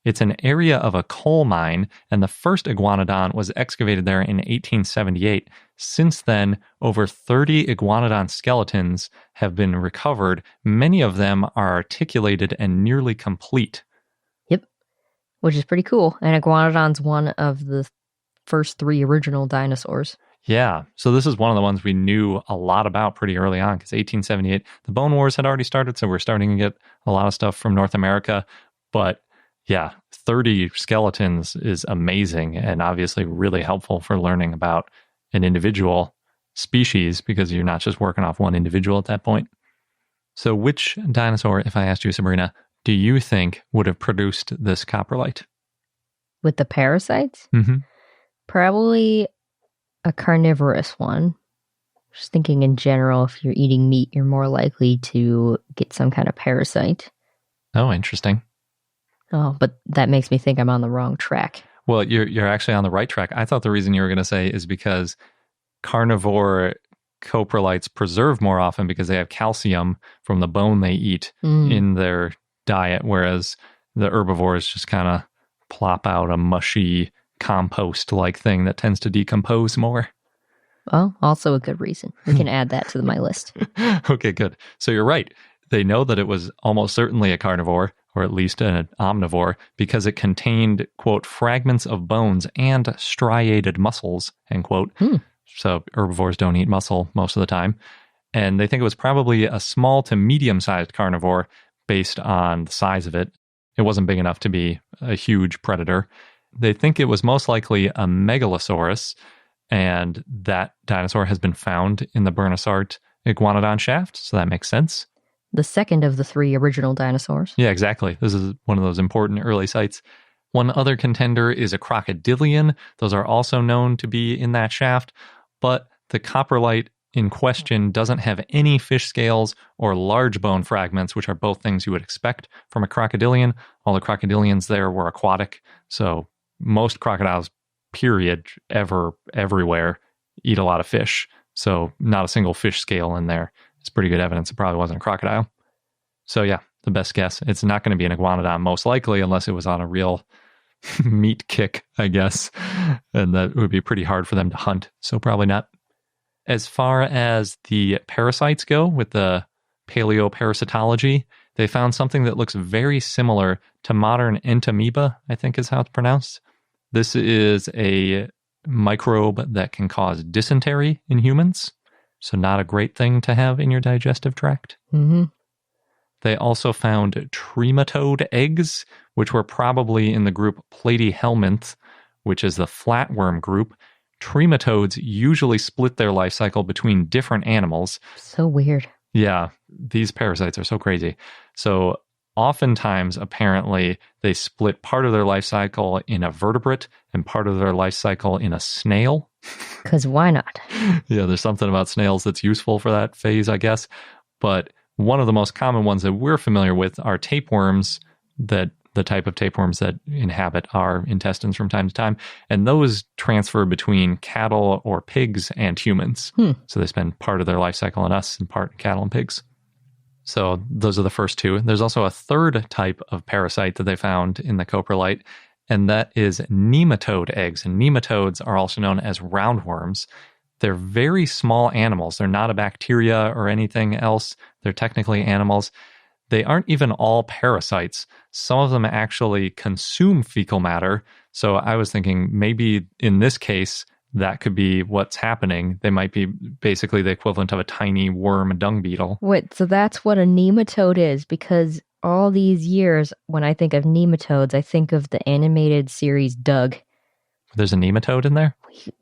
It's an area of a coal mine, and the first iguanodon was excavated there in 1878. Since then, over 30 iguanodon skeletons have been recovered. Many of them are articulated and nearly complete. Yep, which is pretty cool. And iguanodon's one of the first 3 original dinosaurs. Yeah, so this is one of the ones we knew a lot about pretty early on, because 1878, the Bone Wars had already started, so we're starting to get a lot of stuff from North America. But yeah, 30 skeletons is amazing and obviously really helpful for learning about an individual species, because you're not just working off one individual at that point. So which dinosaur, if I asked you, Sabrina, do you think would have produced this coprolite? With the parasites? Mm-hmm. Probably a carnivorous one. Just thinking in general, if you're eating meat, you're more likely to get some kind of parasite. Oh, interesting. Oh, but that makes me think I'm on the wrong track. Well, you're actually on the right track. I thought the reason you were going to say is because carnivore coprolites preserve more often because they have calcium from the bone they eat in their diet, whereas the herbivores just kind of plop out a mushy compost-like thing that tends to decompose more. Well, also a good reason. We can add that to my list. Okay, good. So you're right. They know that it was almost certainly a carnivore, or at least an omnivore, because it contained, quote, fragments of bones and striated muscles, end quote. So herbivores don't eat muscle most of the time. And they think it was probably a small to medium-sized carnivore based on the size of it. It wasn't big enough to be a huge predator. They think it was most likely a megalosaurus, and that dinosaur has been found in the Bernissart iguanodon shaft, so that makes sense. The second of the 3 original dinosaurs. Yeah, exactly. This is one of those important early sites. One other contender is a crocodilian. Those are also known to be in that shaft, but the coprolite in question doesn't have any fish scales or large bone fragments, which are both things you would expect from a crocodilian. All the crocodilians there were aquatic, so most crocodiles, period, everywhere, eat a lot of fish. So not a single fish scale in there. It's pretty good evidence it probably wasn't a crocodile. So yeah, the best guess. It's not going to be an iguanodon, most likely, unless it was on a real meat kick, I guess. And that would be pretty hard for them to hunt. So probably not. As far as the parasites go, with the Paleo Parasitology, they found something that looks very similar to modern entamoeba, I think is how it's pronounced. This is a microbe that can cause dysentery in humans. So not a great thing to have in your digestive tract. Mm-hmm. They also found Nematode Eggs, which were probably in the group Platyhelminth, which is the flatworm group. Nematodes usually split their life cycle between different animals. So weird. Yeah, these parasites are so crazy. So oftentimes, apparently, they split part of their life cycle in a vertebrate and part of their life cycle in a snail. Because why not? Yeah, there's something about snails that's useful for that phase, I guess. But one of the most common ones that we're familiar with are tapeworms, that the type of tapeworms that inhabit our intestines from time to time. And those transfer between cattle or pigs and humans. So they spend part of their life cycle in us and part in cattle and pigs. So those are the first two. There's also a third type of parasite that they found in the coprolite, and that is nematode eggs. And nematodes are also known as roundworms. They're very small animals. They're not a bacteria or anything else. They're technically animals. They aren't even all parasites. Some of them actually consume fecal matter. So I was thinking maybe in this case, that could be what's happening. They might be basically the equivalent of a tiny worm dung beetle. Wait, so that's what a nematode is? Because all these years, when I think of nematodes, I think of the animated series Doug. There's a nematode in there?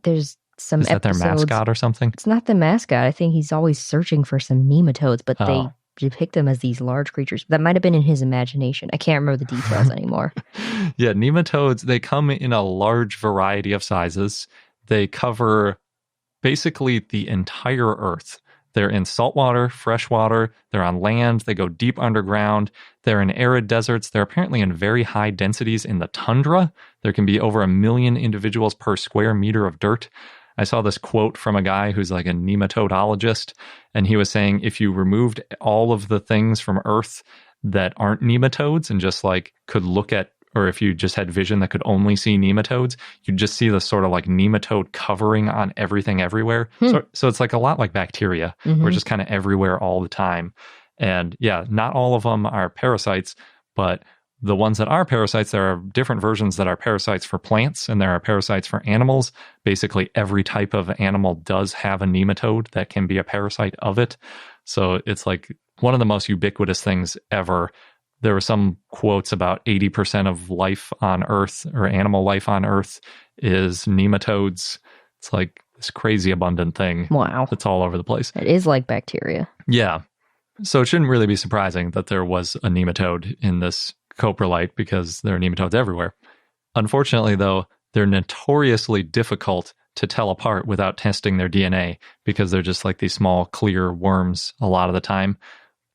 There's some Is that episodes, their mascot or something? It's not the mascot. I think he's always searching for some nematodes, but they depict them as these large creatures. That might have been in his imagination. I can't remember the details anymore. Yeah, nematodes, they come in a large variety of sizes. They cover basically the entire Earth. They're in saltwater, freshwater, they're on land, they go deep underground, they're in arid deserts, they're apparently in very high densities in the tundra. There can be over 1 million individuals per square meter of dirt. I saw this quote from a guy who's like a nematodologist, and he was saying if you removed all of the things from Earth that aren't nematodes and just like could look at, or if you just had vision that could only see nematodes, you'd just see this sort of like nematode covering on everything everywhere. So it's like a lot like bacteria. We're just kind of everywhere all the time. And yeah, not all of them are parasites, but the ones that are parasites, there are different versions that are parasites for plants and there are parasites for animals. Basically, every type of animal does have a nematode that can be a parasite of it. So it's like one of the most ubiquitous things ever. There were some quotes about 80% of life on Earth or animal life on Earth is nematodes. It's like this crazy abundant thing. Wow. That's all over the place. It is like bacteria. Yeah. So it shouldn't really be surprising that there was a nematode in this coprolite because there are nematodes everywhere. Unfortunately, though, they're notoriously difficult to tell apart without testing their DNA because they're just like these small, clear worms a lot of the time.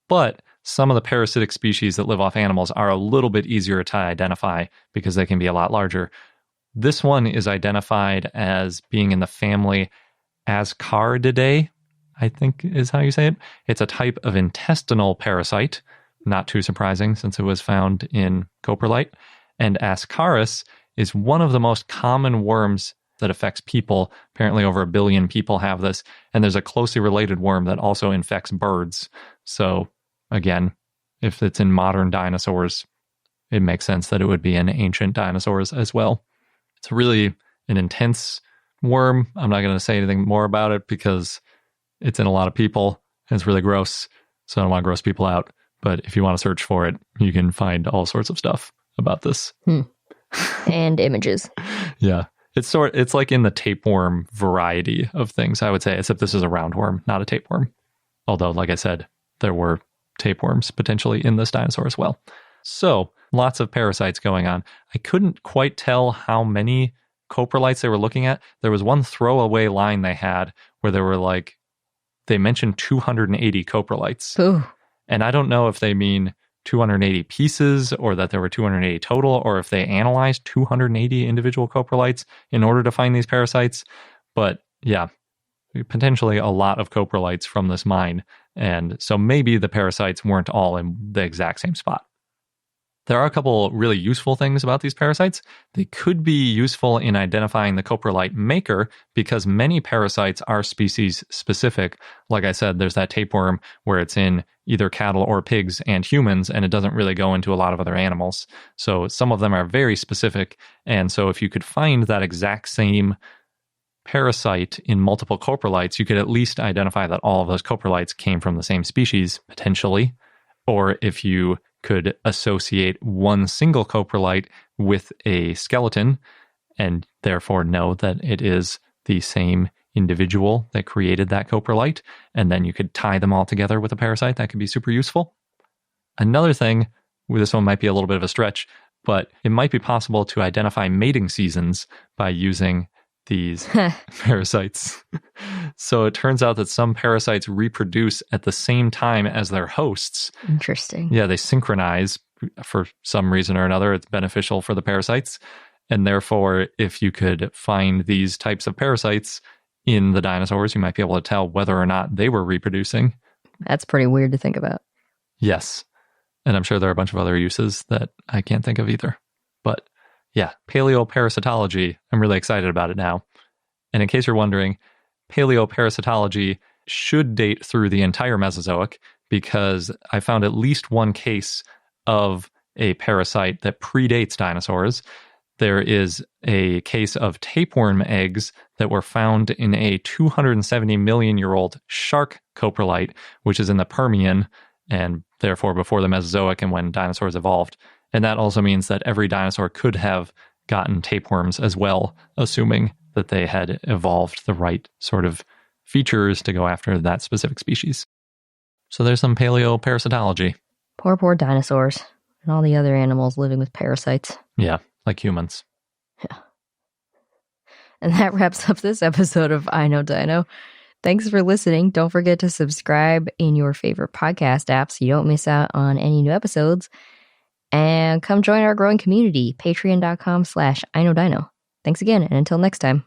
But some of the parasitic species that live off animals are a little bit easier to identify because they can be a lot larger. This one is identified as being in the family Ascaridae, I think is how you say it. It's a type of intestinal parasite, not too surprising since it was found in coprolite. And Ascaris is one of the most common worms that affects people. Apparently over 1 billion people have this. And there's a closely related worm that also infects birds. So again, if it's in modern dinosaurs, it makes sense that it would be in ancient dinosaurs as well. It's really an intense worm. I'm not going to say anything more about it because it's in a lot of people and it's really gross. So I don't want to gross people out. But if you want to search for it, you can find all sorts of stuff about this. And images. Yeah. It's like in the tapeworm variety of things, I would say, except this is a roundworm, not a tapeworm. Although, like I said, there were tapeworms potentially in this dinosaur as well. So lots of parasites going on. I couldn't quite tell how many coprolites they were looking at. There was one throwaway line they had where they mentioned 280 coprolites. Ooh. And I don't know if they mean 280 pieces or that there were 280 total, or if they analyzed 280 individual coprolites in order to find these parasites. But yeah, potentially a lot of coprolites from this mine. And so maybe the parasites weren't all in the exact same spot. There are a couple really useful things about these parasites. They could be useful in identifying the coprolite maker because many parasites are species specific. Like I said, there's that tapeworm where it's in either cattle or pigs and humans, and it doesn't really go into a lot of other animals. So some of them are very specific. And so if you could find that exact same parasite in multiple coprolites, you could at least identify that all of those coprolites came from the same species, potentially. Or if you could associate one single coprolite with a skeleton and therefore know that it is the same individual that created that coprolite, and then you could tie them all together with a parasite, that could be super useful. Another thing, this one might be a little bit of a stretch, but it might be possible to identify mating seasons by using these parasites. So it turns out that some parasites reproduce at the same time as their hosts. Interesting. Yeah, they synchronize for some reason or another. It's beneficial for the parasites. And therefore, if you could find these types of parasites in the dinosaurs, you might be able to tell whether or not they were reproducing. That's pretty weird to think about. Yes. And I'm sure there are a bunch of other uses that I can't think of either. But yeah, Paleo Parasitology, I'm really excited about it now. And in case you're wondering, Paleo Parasitology should date through the entire Mesozoic because I found at least one case of a parasite that predates dinosaurs. There is a case of tapeworm eggs that were found in a 270 million year old shark coprolite, which is in the Permian and therefore before the Mesozoic and when dinosaurs evolved. And that also means that every dinosaur could have gotten tapeworms as well, assuming that they had evolved the right sort of features to go after that specific species. So there's some paleoparasitology. Poor dinosaurs and all the other animals living with parasites. Yeah, like humans. Yeah. And that wraps up this episode of I Know Dino. Thanks for listening. Don't forget to subscribe in your favorite podcast app so you don't miss out on any new episodes. And come join our growing community, patreon.com/iknowdino. Thanks again, and until next time.